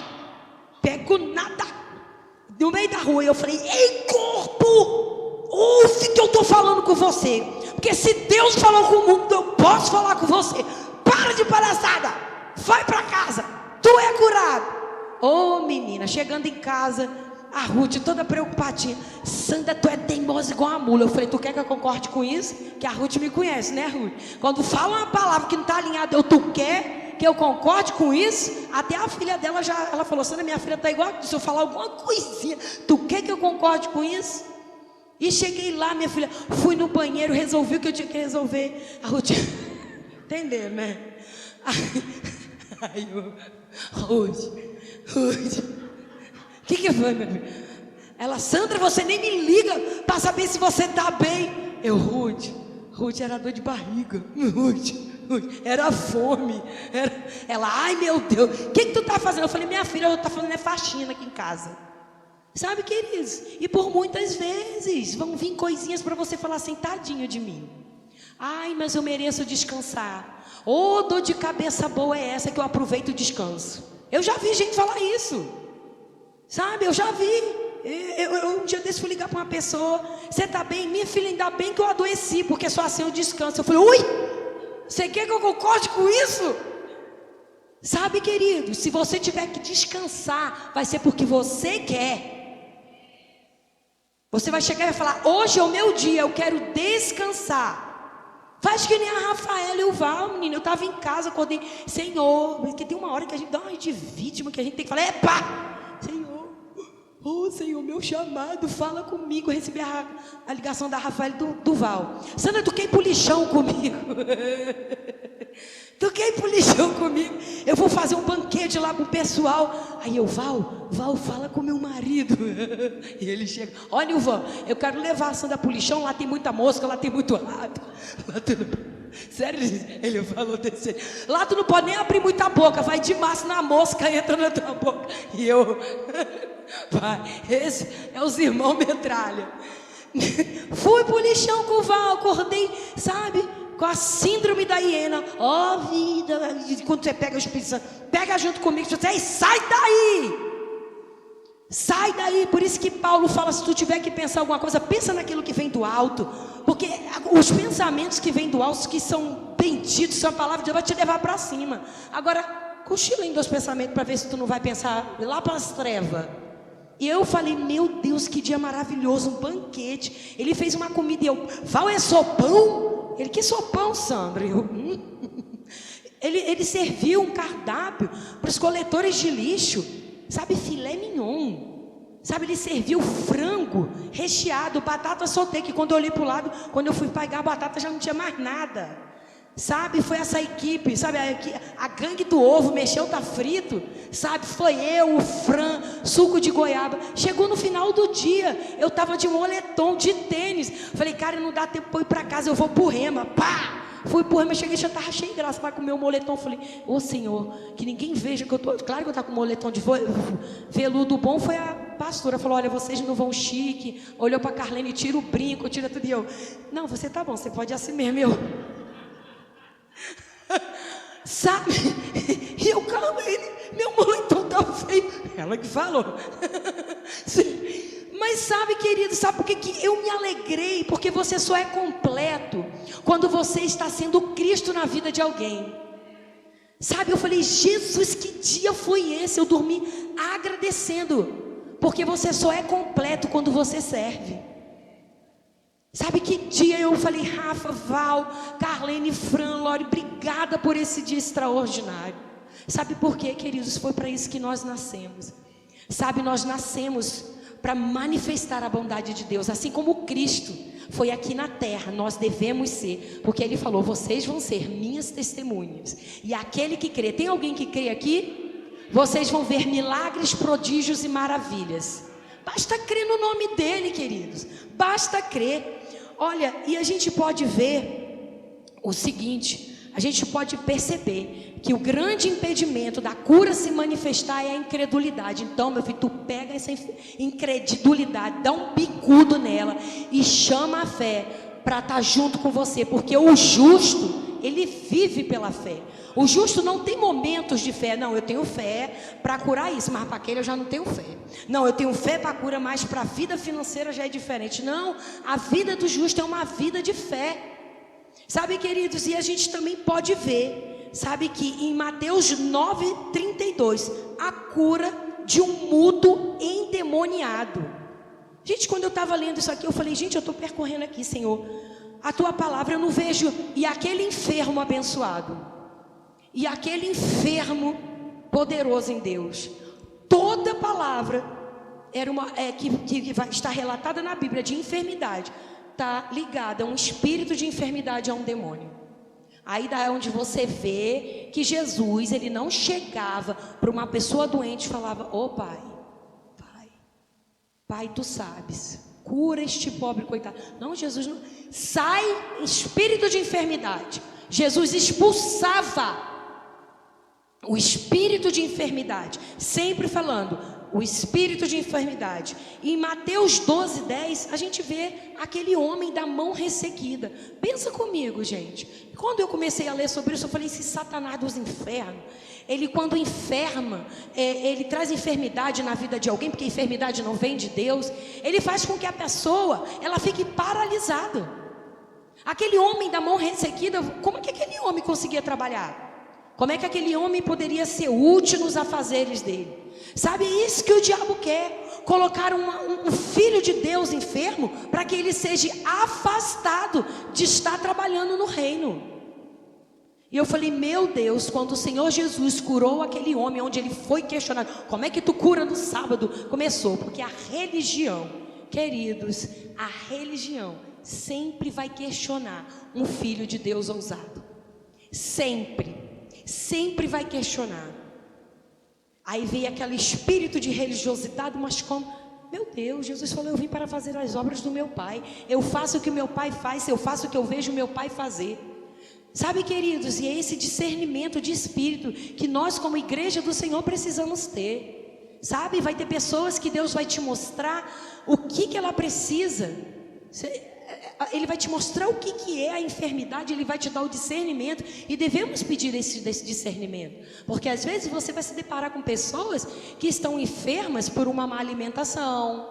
No meio da rua. E eu falei, ei, corpo, ouve que eu estou falando com você. Porque se Deus falou com o mundo, eu posso falar com você. Para de palhaçada. Vai para casa. Tu é curado. Ô, menina, chegando em casa, a Ruth toda preocupadinha. Sandra, tu é teimosa igual a mula. Eu falei, tu quer que eu concorde com isso? Que a Ruth me conhece, né, Ruth? Quando fala uma palavra que não está alinhada, tu quer que eu concorde com isso? Até a filha dela ela falou, Sandra, minha filha está igual, se eu falar alguma coisinha, tu quer que eu concorde com isso? E cheguei lá, minha filha, fui no banheiro, resolvi o que eu tinha que resolver. A Ruth, entendeu, né? Aí eu, Ruth, o que foi, meu filho? Ela, Sandra, você nem me liga para saber se você está bem. Eu, Ruth era dor de barriga. Ruth, era fome. Ela, ai meu Deus, o que tu está fazendo? Eu falei, minha filha, eu estou fazendo faxina aqui em casa. Sabe, queridos? E por muitas vezes vão vir coisinhas para você falar assim, tadinho de mim. Ai, mas eu mereço descansar. Ô, dor de cabeça boa é essa que eu aproveito o descanso. Eu já vi gente falar isso. Sabe, eu já vi. Um dia desse fui ligar para uma pessoa. Você está bem? Minha filha, ainda bem que eu adoeci, porque só assim eu descanso. Eu falei, ui, você quer que eu concorde com isso? Sabe, querido, se você tiver que descansar, vai ser porque você quer. Você vai chegar e vai falar, hoje é o meu dia, eu quero descansar. Faz que nem a Rafaela e o Val, menina. Eu estava em casa, acordei, Senhor, porque tem uma hora que a gente dá uma de vítima, que a gente tem que falar, epa, Senhor, oh Senhor, meu chamado, fala comigo. Eu recebi a ligação da Rafaela e do Val. Sandra, tu quer ir pro lixão comigo? Tu quer ir pro lixão comigo? Eu vou fazer um banquete lá pro pessoal. Aí eu, Val, fala com meu marido. E ele chega, olha, Val, eu quero levar a Sandra pro lixão. Lá tem muita mosca, lá tem muito rato. Sério, ele falou desse. Lá tu não pode nem abrir muita boca, vai de massa na mosca, entra na tua boca. E eu, pai, esse é os irmãos metralha. Fui pro lixão com o Val, acordei, sabe, com a síndrome da hiena. Ó vida, quando você pega o Espírito Santo, pega junto comigo, você diz, sai daí. Sai daí. Por isso que Paulo fala, se tu tiver que pensar alguma coisa, pensa naquilo que vem do alto. Porque os pensamentos que vêm do alto, que são benditos, são a palavra de Deus, vai te levar para cima. Agora, cochila em 2 pensamentos para ver se tu não vai pensar lá para as trevas. E eu falei, meu Deus, que dia maravilhoso, um banquete. Ele fez uma comida e eu, Val, é sopão? Ele, que sopão, Sandra? Eu, Ele serviu um cardápio para os coletores de lixo. Sabe, filé mignon. Sabe, ele serviu frango recheado, batata soltei, que quando eu olhei para o lado, quando eu fui pegar a batata já não tinha mais nada. Sabe, foi essa equipe, sabe, a gangue do ovo, mexeu, tá frito. Sabe, foi eu, o Fran, suco de goiaba. Chegou no final do dia, eu estava de moletom, de tênis. Falei, cara, não dá tempo para ir para casa, eu vou pro Rema. Pá! Fui empurrar, mas cheguei, já estava cheio de graça para comer o moletom. Falei, ô Senhor, que ninguém veja que eu tô. Claro que eu estava com moletom de veludo bom. Foi a pastora, falou, olha, vocês não vão chique. Olhou para a Carlene, tira o brinco, tira tudo. E eu, não, você tá bom, você pode ir assim mesmo, eu. Sabe? E eu, calma, meu moletom tá feio. Ela que falou. Mas sabe, querido, sabe por que eu me alegrei? Porque você só é completo quando você está sendo Cristo na vida de alguém. Sabe, eu falei, Jesus, que dia foi esse? Eu dormi agradecendo, porque você só é completo quando você serve. Sabe que dia eu falei, Rafa, Val, Carlene, Fran, Lore, obrigada por esse dia extraordinário. Sabe por quê, queridos? Foi para isso que nós nascemos. Sabe, nós nascemos para manifestar a bondade de Deus, assim como Cristo foi aqui na terra, nós devemos ser, porque Ele falou, vocês vão ser minhas testemunhas, e aquele que crê, tem alguém que crê aqui? Vocês vão ver milagres, prodígios e maravilhas, basta crer no nome dEle, queridos, basta crer. Olha, e a gente pode ver o seguinte, a gente pode perceber que o grande impedimento da cura se manifestar é a incredulidade. Então, meu filho, tu pega essa incredulidade, dá um bicudo nela e chama a fé para estar junto com você, porque o justo, ele vive pela fé. O justo não tem momentos de fé. Não, eu tenho fé para curar isso, mas para aquele eu já não tenho fé. Não, eu tenho fé para cura, mas para a vida financeira já é diferente. Não, a vida do justo é uma vida de fé. Sabe, queridos, e a gente também pode ver, sabe, que em Mateus 9:32, a cura de um mudo endemoniado. Gente, quando eu estava lendo isso aqui, eu falei, gente, eu estou percorrendo aqui, Senhor, a Tua palavra eu não vejo, e aquele enfermo abençoado, e aquele enfermo poderoso em Deus, toda palavra era que vai estar relatada na Bíblia de enfermidade, está ligada a um espírito de enfermidade, a um demônio. Aí daí é onde você vê que Jesus, ele não chegava para uma pessoa doente e falava, ô pai, tu sabes, cura este pobre coitado. Não, Jesus não, sai espírito de enfermidade. Jesus expulsava o espírito de enfermidade, sempre falando o espírito de enfermidade. E em Mateus 12:10 a gente vê aquele homem da mão ressequida. Pensa comigo, gente, quando eu comecei a ler sobre isso, eu falei, esse Satanás dos infernos, ele quando enferma, ele traz enfermidade na vida de alguém, porque a enfermidade não vem de Deus, ele faz com que a pessoa, ela fique paralisada. Aquele homem da mão ressequida, como é que aquele homem conseguia trabalhar? Como é que aquele homem poderia ser útil nos afazeres dele? Sabe, é isso que o diabo quer, colocar um filho de Deus enfermo, para que ele seja afastado de estar trabalhando no reino. E eu falei, meu Deus, quando o Senhor Jesus curou aquele homem, onde ele foi questionado, como é que tu cura no sábado? Começou, porque a religião, queridos, a religião sempre vai questionar um filho de Deus ousado, sempre vai questionar. Aí veio aquele espírito de religiosidade, mas como? Meu Deus, Jesus falou, eu vim para fazer as obras do meu Pai, eu faço o que o meu Pai faz, eu faço o que eu vejo o meu Pai fazer. Sabe, queridos, e é esse discernimento de espírito que nós como igreja do Senhor precisamos ter. Sabe, vai ter pessoas que Deus vai te mostrar o que ela precisa. Ele vai te mostrar o que é a enfermidade, ele vai te dar o discernimento, e devemos pedir esse discernimento, porque às vezes você vai se deparar com pessoas que estão enfermas por uma má alimentação,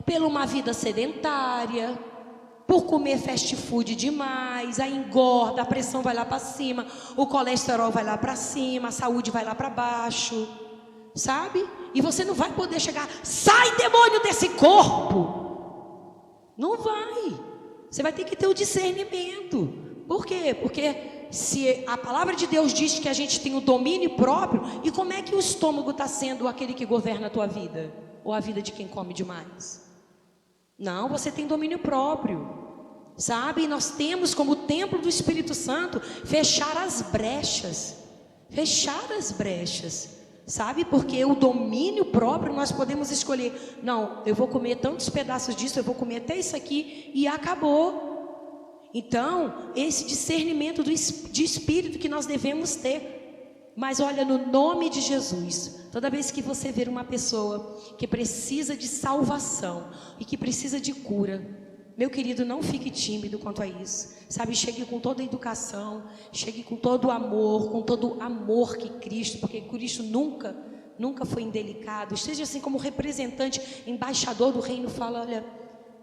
por uma vida sedentária, por comer fast food demais, aí engorda, a pressão vai lá para cima, o colesterol vai lá para cima, a saúde vai lá para baixo, sabe? E você não vai poder chegar, sai demônio desse corpo, não vai. Você vai ter que ter o discernimento. Por quê? Porque se a palavra de Deus diz que a gente tem o domínio próprio, e como é que o estômago está sendo aquele que governa a tua vida? Ou a vida de quem come demais? Não, você tem domínio próprio. Sabe? E nós temos como templo do Espírito Santo fechar as brechas. Fechar as brechas. Sabe, porque o domínio próprio nós podemos escolher, não, eu vou comer tantos pedaços disso, eu vou comer até isso aqui, e acabou. Então, esse discernimento de espírito que nós devemos ter. Mas olha, no nome de Jesus, toda vez que você ver uma pessoa que precisa de salvação e que precisa de cura, meu querido, não fique tímido quanto a isso, sabe? Chegue com toda a educação, chegue com todo o amor, que Cristo, porque Cristo nunca foi indelicado. Esteja assim como representante, embaixador do reino, fala: olha,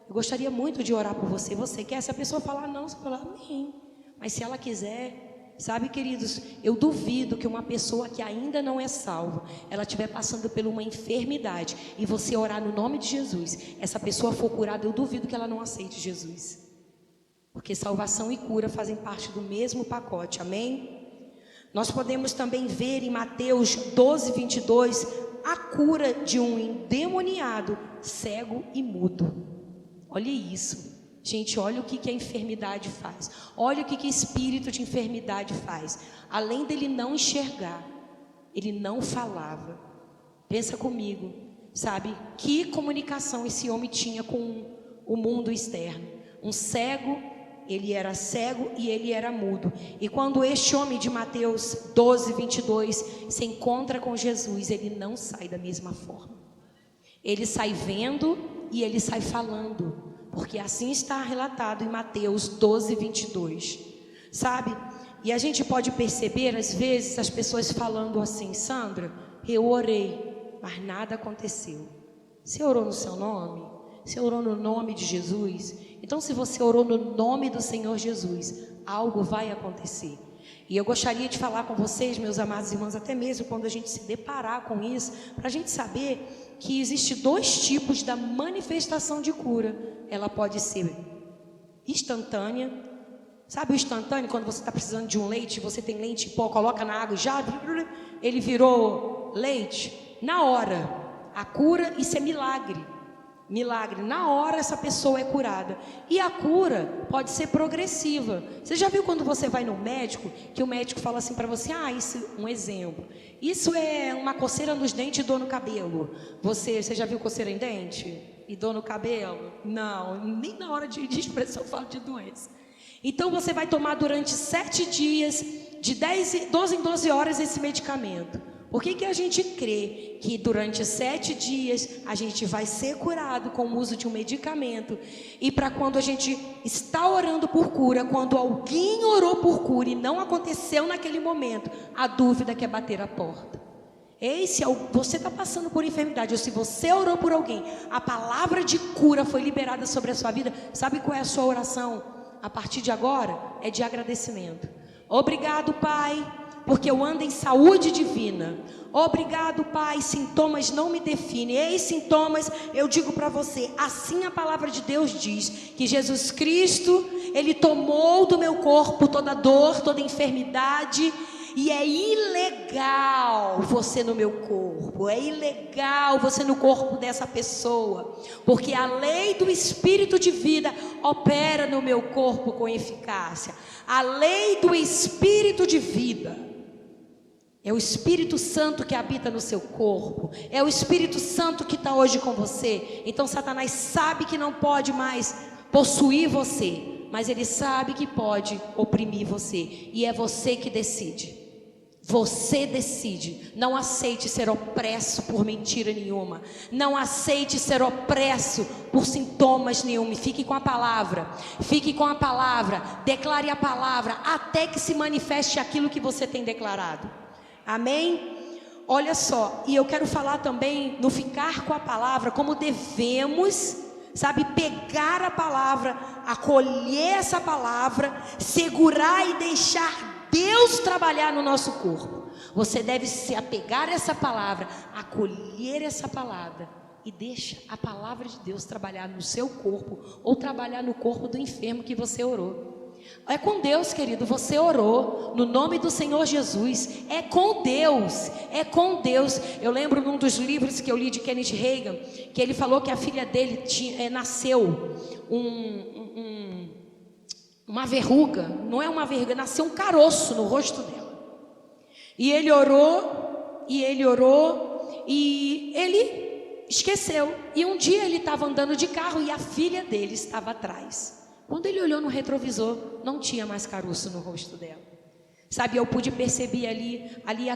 eu gostaria muito de orar por você. Você quer? Se a pessoa falar não, você fala amém. Mas se ela quiser, sabe, queridos, eu duvido que uma pessoa que ainda não é salva, ela estiver passando por uma enfermidade e você orar no nome de Jesus, essa pessoa for curada, eu duvido que ela não aceite Jesus. Porque salvação e cura fazem parte do mesmo pacote, amém? Nós podemos também ver em Mateus 12, 22, a cura de um endemoniado, cego e mudo. Olha isso, gente, olha o que a enfermidade faz. Olha o que espírito de enfermidade faz. Além dele não enxergar, ele não falava. Pensa comigo, sabe? Que comunicação esse homem tinha com o mundo externo. Um cego, ele era cego e ele era mudo. E quando este homem de Mateus 12, 22 se encontra com Jesus, ele não sai da mesma forma. Ele sai vendo e ele sai falando, porque assim está relatado em Mateus 12, 22, sabe? E a gente pode perceber às vezes as pessoas falando assim: Sandra, eu orei, mas nada aconteceu. Você orou no seu nome? Você orou no nome de Jesus? Então, se você orou no nome do Senhor Jesus, algo vai acontecer. E eu gostaria de falar com vocês, meus amados irmãos, até mesmo quando a gente se deparar com isso, para a gente saber que existe 2 tipos da manifestação de cura. Ela pode ser instantânea. Sabe o instantâneo, quando você está precisando de um leite, você tem leite em pó, coloca na água e já ele virou leite? Na hora, a cura, isso é milagre. Milagre, na hora essa pessoa é curada. E a cura pode ser progressiva. Você já viu quando você vai no médico, que o médico fala assim para você: isso, um exemplo, isso é uma coceira nos dentes e dor no cabelo. Você já viu coceira em dente e dor no cabelo? Não, nem na hora de expressão eu falo de doença. Então você vai tomar durante 7 dias, de 12 em 12 horas esse medicamento. Por que a gente crê que durante 7 dias a gente vai ser curado com o uso de um medicamento? E para quando a gente está orando por cura, quando alguém orou por cura e não aconteceu naquele momento, a dúvida quer bater a porta. Se você está passando por enfermidade, ou se você orou por alguém, a palavra de cura foi liberada sobre a sua vida, sabe qual é a sua oração? A partir de agora é de agradecimento. Obrigado, Pai, porque eu ando em saúde divina. Obrigado, Pai, sintomas não me definem. Ei, sintomas, eu digo para você, assim a palavra de Deus diz, que Jesus Cristo, Ele tomou do meu corpo toda dor, toda enfermidade. E é ilegal você no meu corpo, é ilegal você no corpo dessa pessoa, porque a lei do Espírito de vida opera no meu corpo com eficácia. A lei do Espírito de vida é o Espírito Santo que habita no seu corpo, é o Espírito Santo que está hoje com você. Então Satanás sabe que não pode mais possuir você, mas ele sabe que pode oprimir você, e é você que decide. Você decide. Não aceite ser opresso por mentira nenhuma. Não aceite ser opresso por sintomas nenhum. Fique com a palavra. Fique com a palavra. Declare a palavra até que se manifeste aquilo que você tem declarado. Amém? Olha só, e eu quero falar também no ficar com a palavra, como devemos, sabe, pegar a palavra, acolher essa palavra, segurar e deixar Deus trabalhar no nosso corpo. Você deve se apegar a essa palavra, acolher essa palavra e deixa a palavra de Deus trabalhar no seu corpo ou trabalhar no corpo do enfermo que você orou. É com Deus, querido, você orou no nome do Senhor Jesus, é com Deus, é com Deus. Eu lembro num dos livros que eu li de Kenneth Hagin, que ele falou que a filha dele nasceu uma verruga, não é uma verruga, nasceu um caroço no rosto dela. E ele orou, e ele esqueceu. E um dia ele estava andando de carro e a filha dele estava atrás. Quando ele olhou no retrovisor, não tinha mais caroço no rosto dela. Sabe, eu pude perceber ali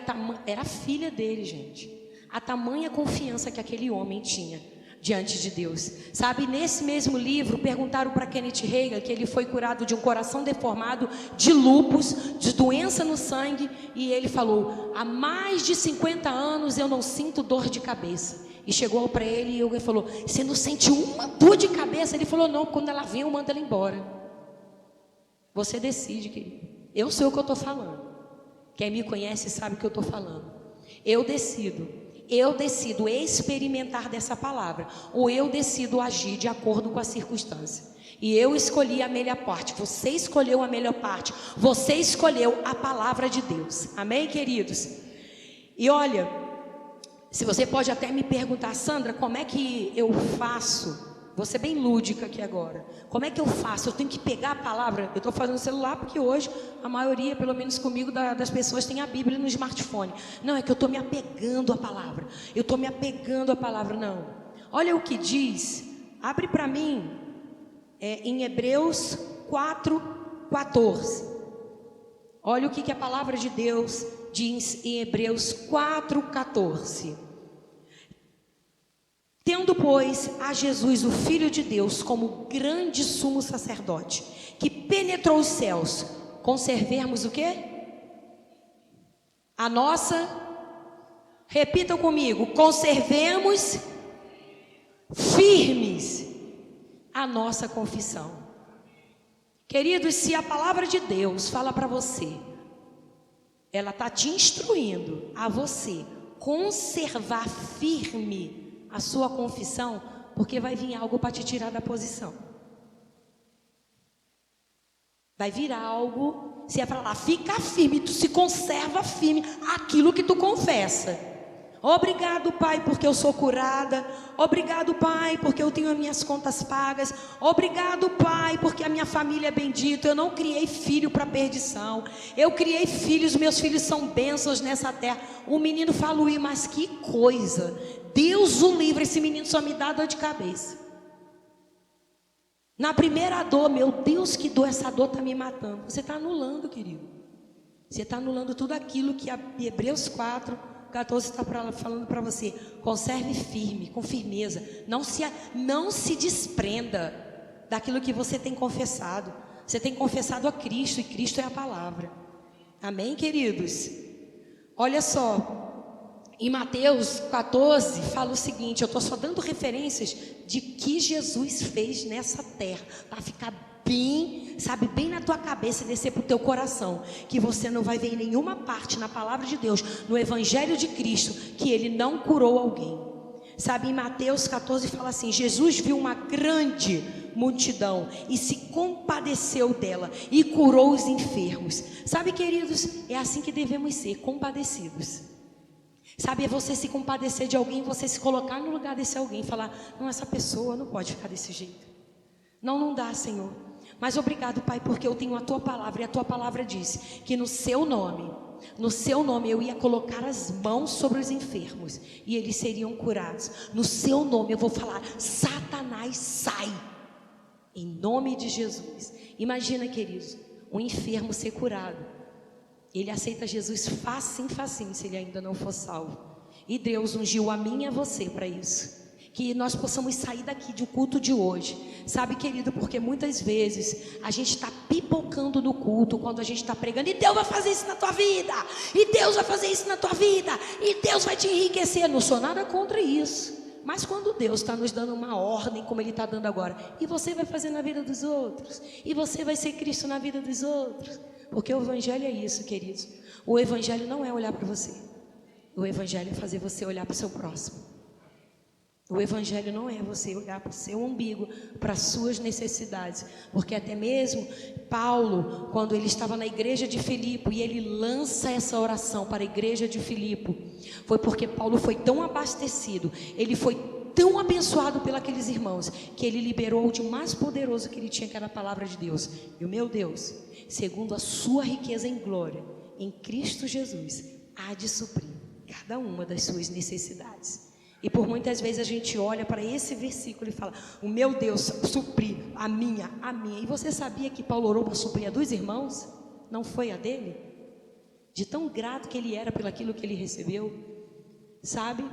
era a filha dele, gente. A tamanha confiança que aquele homem tinha diante de Deus. Sabe, nesse mesmo livro, perguntaram para Kenneth Hagin que ele foi curado de um coração deformado, de lúpus, de doença no sangue, e ele falou: há mais de 50 anos eu não sinto dor de cabeça. E chegou para ele e ele falou: você não sente uma dor de cabeça? Ele falou: não, quando ela vem eu mando ela embora. Você decide, querido. Eu sei o que eu estou falando. Quem me conhece sabe o que eu estou falando. Eu decido experimentar dessa palavra, ou eu decido agir de acordo com a circunstância. E eu escolhi a melhor parte, você escolheu a melhor parte, você escolheu a palavra de Deus. Amém, queridos? E olha, se você pode até me perguntar: Sandra, como é que eu faço? Vou ser bem lúdica aqui agora. Como é que eu faço? Eu tenho que pegar a palavra. Eu estou fazendo celular porque hoje a maioria, pelo menos comigo, das pessoas tem a Bíblia no smartphone. Não, é que eu estou me apegando à palavra. Eu estou me apegando à palavra. Não. Olha o que diz. Abre para mim em Hebreus 4:14. Olha o que a palavra de Deus diz em Hebreus 4:14. Tendo, pois, a Jesus, o Filho de Deus, como grande sumo sacerdote, que penetrou os céus, conservemos o quê? A nossa, repitam comigo, conservemos firmes a nossa confissão. Queridos, se a palavra de Deus fala para você, ela está te instruindo a você conservar firme a sua confissão, porque vai vir algo para te tirar da posição. Vai vir algo, se é para lá, fica firme, tu se conserva firme aquilo que tu confessa. Obrigado, Pai, porque eu sou curada. Obrigado, Pai, porque eu tenho as minhas contas pagas. Obrigado, Pai, porque a minha família é bendita. Eu não criei filho para perdição. Eu criei filhos, meus filhos são bênçãos nessa terra. O menino falou: mas que coisa. Deus o livre, esse menino só me dá dor de cabeça. Na primeira dor, meu Deus, que dor, essa dor está me matando. Você está anulando, querido. Você está anulando tudo aquilo que Hebreus 4:14 está falando para você. Conserve firme, com firmeza. Não se desprenda daquilo que você tem confessado. Você tem confessado a Cristo, e Cristo é a palavra. Amém, queridos? Olha só. Em Mateus 14 fala o seguinte, eu estou só dando referências de que Jesus fez nessa terra, para ficar bem, sabe, bem na tua cabeça e descer para o teu coração, que você não vai ver em nenhuma parte na palavra de Deus, no Evangelho de Cristo, que Ele não curou alguém. Sabe, em Mateus 14 fala assim: Jesus viu uma grande multidão e se compadeceu dela e curou os enfermos. Sabe, queridos, é assim que devemos ser, compadecidos. Sabe, é você se compadecer de alguém, você se colocar no lugar desse alguém e falar: não, essa pessoa não pode ficar desse jeito. Não dá, Senhor. Mas obrigado, Pai, porque eu tenho a Tua palavra, e a Tua palavra diz que no Seu nome eu ia colocar as mãos sobre os enfermos e eles seriam curados. No Seu nome eu vou falar: Satanás, sai, em nome de Jesus. Imagina, queridos, um enfermo ser curado. Ele aceita Jesus facinho, se ele ainda não for salvo. E Deus ungiu a mim e a você para isso. Que nós possamos sair daqui do culto de hoje. Sabe, querido, porque muitas vezes a gente está pipocando no culto quando a gente está pregando: e Deus vai fazer isso na tua vida, e Deus vai fazer isso na tua vida, e Deus vai te enriquecer. Não sou nada contra isso. Mas quando Deus está nos dando uma ordem, como Ele está dando agora, e você vai fazer na vida dos outros, e você vai ser Cristo na vida dos outros. Porque o Evangelho é isso, queridos. O Evangelho não é olhar para você. O Evangelho é fazer você olhar para o seu próximo. O Evangelho não é você olhar para o seu umbigo, para as suas necessidades. Porque até mesmo Paulo, quando ele estava na igreja de Filipe, e ele lança essa oração para a igreja de Filipe, foi porque Paulo foi tão abastecido, ele foi tão abençoado pelos irmãos, que ele liberou o de mais poderoso que ele tinha, que era a palavra de Deus. E o meu Deus, segundo a sua riqueza em glória, em Cristo Jesus, há de suprir cada uma das suas necessidades. E por muitas vezes a gente olha para esse versículo e fala: o meu Deus suprir a minha. E você sabia que Paulo orou para suprir a dos irmãos? Não foi a dele? De tão grato que ele era pelo aquilo que ele recebeu. Sabe?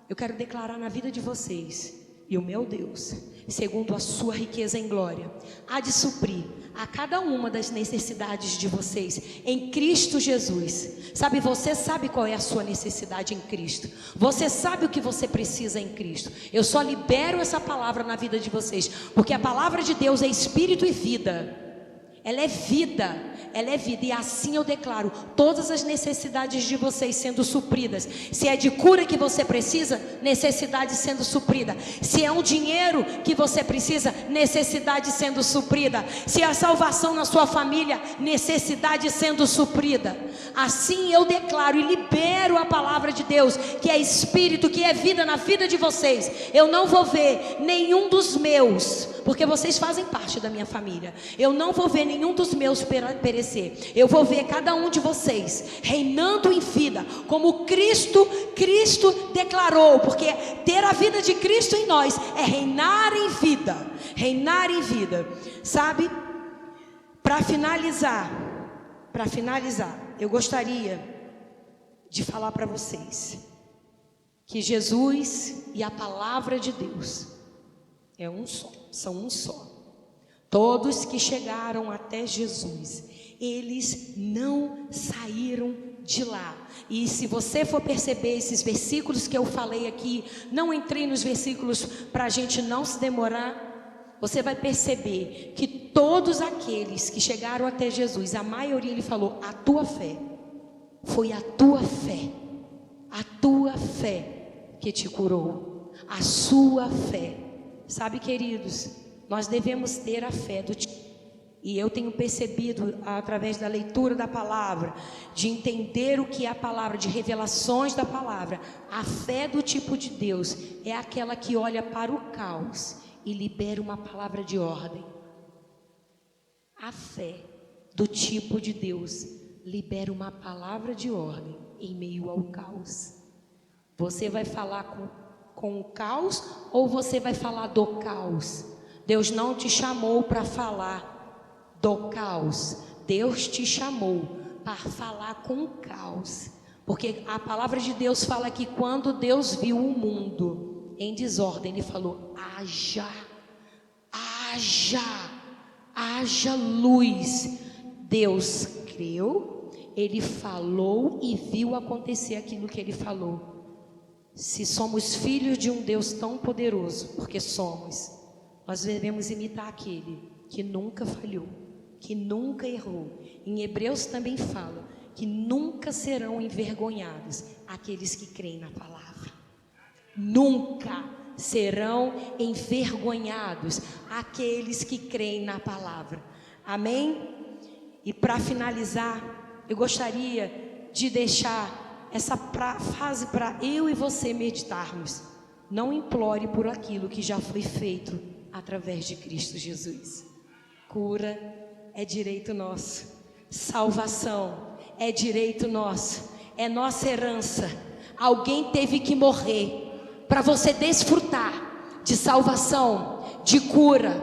Eu quero declarar na vida de vocês: e o meu Deus, segundo a sua riqueza em glória, há de suprir a cada uma das necessidades de vocês em Cristo Jesus. Sabe, você sabe qual é a sua necessidade em Cristo. Você sabe o que você precisa em Cristo. Eu só libero essa palavra na vida de vocês, porque a palavra de Deus é espírito e vida. Ela é vida, ela é vida. E assim eu declaro todas as necessidades de vocês sendo supridas. Se é de cura que você precisa, necessidade sendo suprida. Se é um dinheiro que você precisa, necessidade sendo suprida. Se é a salvação na sua família, necessidade sendo suprida. Assim eu declaro e libero a palavra de Deus, que é espírito, que é vida na vida de vocês. Eu não vou ver nenhum dos meus, porque vocês fazem parte da minha família. Eu não vou ver nenhum dos meus perecer. Eu vou ver cada um de vocês reinando em vida, como Cristo declarou, porque ter a vida de Cristo em nós é reinar em vida. Reinar em vida. Sabe? Para finalizar, eu gostaria de falar para vocês que Jesus e a palavra de Deus é um só, são um só. Todos que chegaram até Jesus, eles não saíram de lá. E se você for perceber esses versículos que eu falei aqui, não entrei nos versículos para a gente não se demorar. Você vai perceber que todos aqueles que chegaram até Jesus, a maioria, ele falou: a tua fé, foi a tua fé que te curou, a sua fé. Sabe, queridos, nós devemos ter a fé do tipo, e eu tenho percebido através da leitura da palavra, de entender o que é a palavra, de revelações da palavra, a fé do tipo de Deus é aquela que olha para o caos e libera uma palavra de ordem. A fé do tipo de Deus libera uma palavra de ordem em meio ao caos. Você vai falar com o caos ou você vai falar do caos? Deus não te chamou para falar do caos. Deus te chamou para falar com o caos. Porque a palavra de Deus fala que quando Deus viu o mundo em desordem, ele falou: haja luz. Deus creu, ele falou e viu acontecer aquilo que ele falou. Se somos filhos de um Deus tão poderoso, porque somos, nós devemos imitar aquele que nunca falhou, que nunca errou. Em Hebreus também fala que nunca serão envergonhados aqueles que creem na palavra. Nunca serão envergonhados aqueles que creem na palavra. Amém? E para finalizar, eu gostaria de deixar essa frase para eu e você meditarmos. Não implore por aquilo que já foi feito através de Cristo Jesus. Cura é direito nosso. Salvação é direito nosso. É nossa herança. Alguém teve que morrer para você desfrutar de salvação, de cura.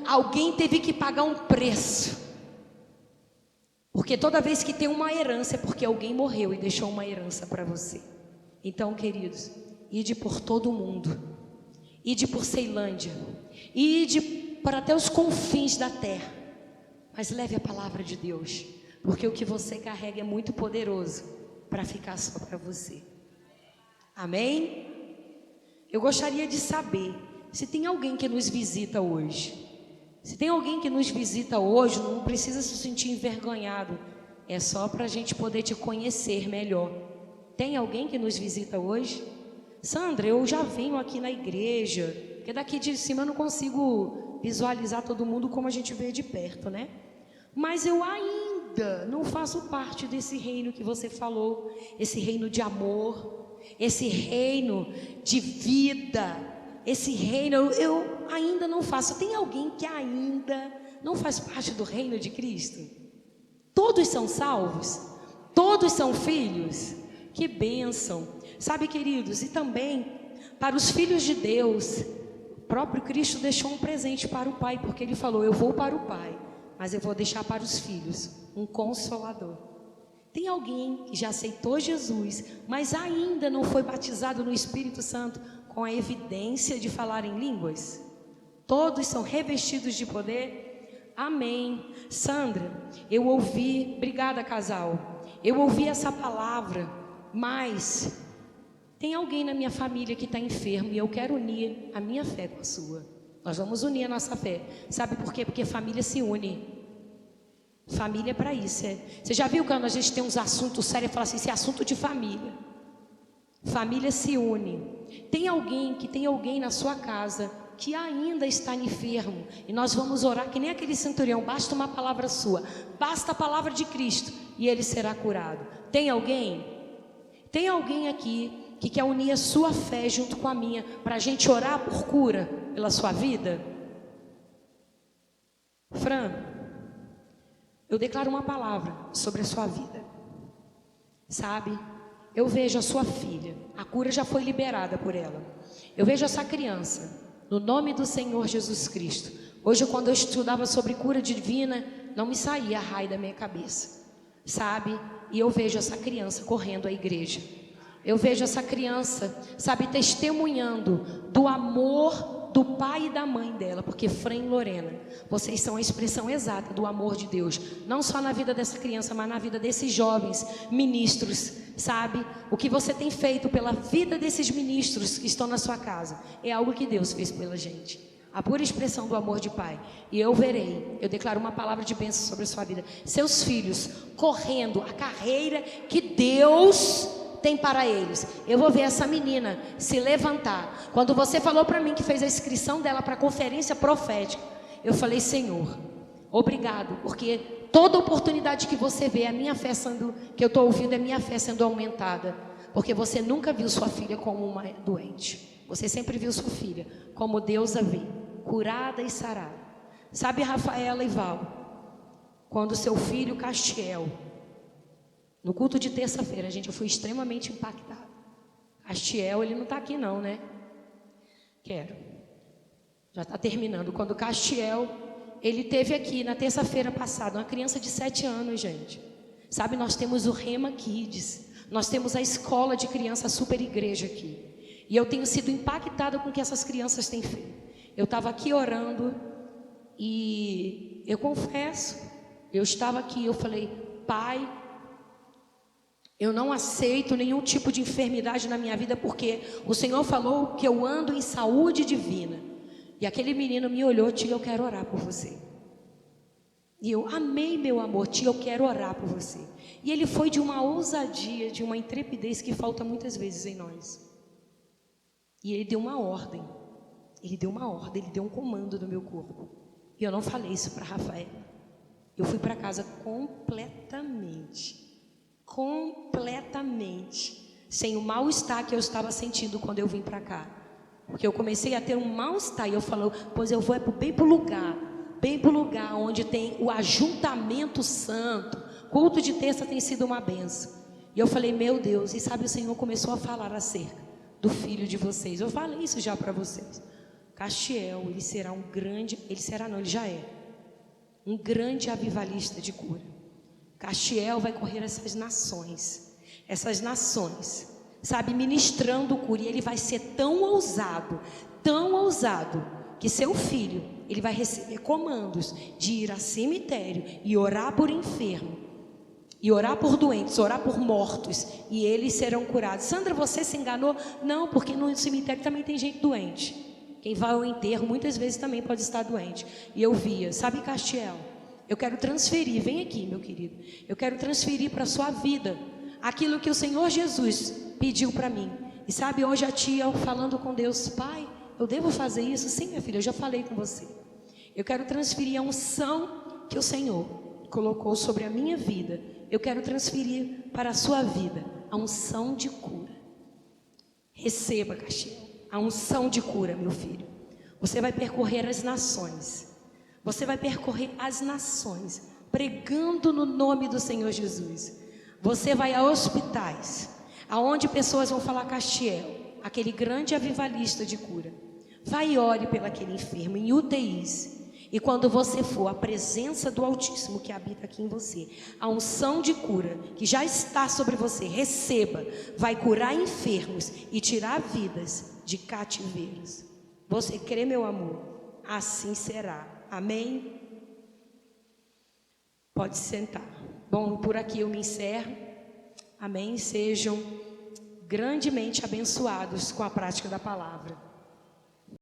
Alguém teve que pagar um preço. Porque toda vez que tem uma herança é porque alguém morreu e deixou uma herança para você. Então, queridos, ide por todo o mundo, ide por Ceilândia, ide para até os confins da terra, mas leve a palavra de Deus, porque o que você carrega é muito poderoso para ficar só para você. Amém? Eu gostaria de saber se tem alguém que nos visita hoje. Se tem alguém que nos visita hoje, não precisa se sentir envergonhado. É só para a gente poder te conhecer melhor. Tem alguém que nos visita hoje? Sandra, eu já venho aqui na igreja, porque daqui de cima eu não consigo visualizar todo mundo como a gente vê de perto, né? Mas eu ainda não faço parte desse reino que você falou, esse reino de amor, esse reino de vida. Esse reino eu ainda não faço. Tem alguém que ainda não faz parte do reino de Cristo? Todos são salvos? Todos são filhos? Que bênção! Sabe, queridos, e também Para os filhos de Deus, o próprio Cristo deixou um presente para o Pai, porque Ele falou: eu vou para o Pai, mas eu vou deixar para os filhos um Consolador. Tem alguém que já aceitou Jesus, mas ainda não foi batizado no Espírito Santo com a evidência de falar em línguas? Todos são revestidos de poder? Amém. Sandra, eu ouvi, obrigada casal, eu ouvi essa palavra, mas tem alguém na minha família que está enfermo e eu quero unir a minha fé com a sua. Nós vamos unir a nossa fé. Sabe por quê? Porque família se une. Família é para isso. Você já viu quando a gente tem uns assuntos sérios e fala assim, isso é assunto de família. Família se une. Tem alguém na sua casa que ainda está enfermo, e nós vamos orar que nem aquele centurião. Basta uma palavra sua, basta a palavra de Cristo e ele será curado. Tem alguém aqui que quer unir a sua fé junto com a minha, para a gente orar por cura pela sua vida? Fran, eu declaro uma palavra sobre a sua vida. Sabe, eu vejo a sua filha, a cura já foi liberada por ela. Eu vejo essa criança, no nome do Senhor Jesus Cristo. Hoje, quando eu estudava sobre cura divina, não me saía a raio da minha cabeça, sabe? E eu vejo essa criança correndo à igreja. Eu vejo essa criança, sabe, testemunhando do amor do pai e da mãe dela, porque Fran e Lorena, vocês são a expressão exata do amor de Deus, não só na vida dessa criança, mas na vida desses jovens ministros, sabe? O que você tem feito pela vida desses ministros que estão na sua casa, é algo que Deus fez pela gente, a pura expressão do amor de pai. E eu declaro uma palavra de bênção sobre a sua vida, seus filhos correndo a carreira que Deus tem para eles. Eu vou ver essa menina se levantar. Quando você falou para mim que fez a inscrição dela para a conferência profética, eu falei: Senhor, obrigado, porque toda oportunidade que você vê, a minha fé sendo, que eu estou ouvindo, é minha fé sendo aumentada, porque você nunca viu sua filha como uma doente, você sempre viu sua filha como Deus a vê, curada e sarada. Sabe, Rafaela e Val, quando seu filho Castiel, no culto de terça-feira, gente, eu fui extremamente impactada. Castiel, ele não está aqui não, né? Já está terminando. Quando Castiel, ele teve aqui na terça-feira passada, uma criança de 7 anos, gente. Sabe, nós temos o Rema Kids, nós temos a escola de criança Super Igreja aqui. E eu tenho sido impactada com o que essas crianças têm feito. Eu estava aqui orando e eu confesso, eu estava aqui, eu falei: Pai, eu não aceito nenhum tipo de enfermidade na minha vida, porque o Senhor falou que eu ando em saúde divina. E aquele menino me olhou: tia, eu quero orar por você. E eu: amei, meu amor, tia, eu quero orar por você. E ele foi de uma ousadia, de uma intrepidez que falta muitas vezes em nós. E ele deu uma ordem, ele deu um comando no meu corpo. E eu não falei isso para Rafael. Eu fui para casa completamente sem o mal-estar que eu estava sentindo quando eu vim para cá, porque eu comecei a ter um mal-estar. E eu falo: pois eu vou bem para o lugar onde tem o ajuntamento santo. Culto de terça tem sido uma benção. E eu falei: meu Deus. E sabe, o Senhor começou a falar acerca do filho de vocês. Eu falei isso já para vocês. Castiel, ele já é um grande avivalista de cura. Castiel vai correr essas nações, sabe, ministrando cura. E ele vai ser tão ousado, que seu filho, ele vai receber comandos de ir a cemitério e orar por enfermo, e orar por doentes, orar por mortos, e eles serão curados. Sandra, você se enganou? Não, porque no cemitério também tem gente doente. Quem vai ao enterro muitas vezes também pode estar doente. E eu via, sabe, Castiel, eu quero transferir, vem aqui, meu querido, eu quero transferir para a sua vida aquilo que o Senhor Jesus pediu para mim. E sabe, hoje a tia falando com Deus: Pai, eu devo fazer isso? Sim, minha filha, eu já falei com você. Eu quero transferir a unção que o Senhor colocou sobre a minha vida. Eu quero transferir para a sua vida a unção de cura. Receba, Castiel, a unção de cura, meu filho. Você vai percorrer as nações. Você vai percorrer as nações, pregando no nome do Senhor Jesus. Você vai a hospitais, aonde pessoas vão falar: Castiel, aquele grande avivalista de cura. Vai e ore pelo aquele enfermo em UTIs. E quando você for à presença do Altíssimo que habita aqui em você, a unção de cura que já está sobre você, receba, vai curar enfermos e tirar vidas de cativeiros. Você crê, meu amor? Assim será. Amém? Pode sentar. Bom, por aqui eu me encerro. Amém? Sejam grandemente abençoados com a prática da palavra.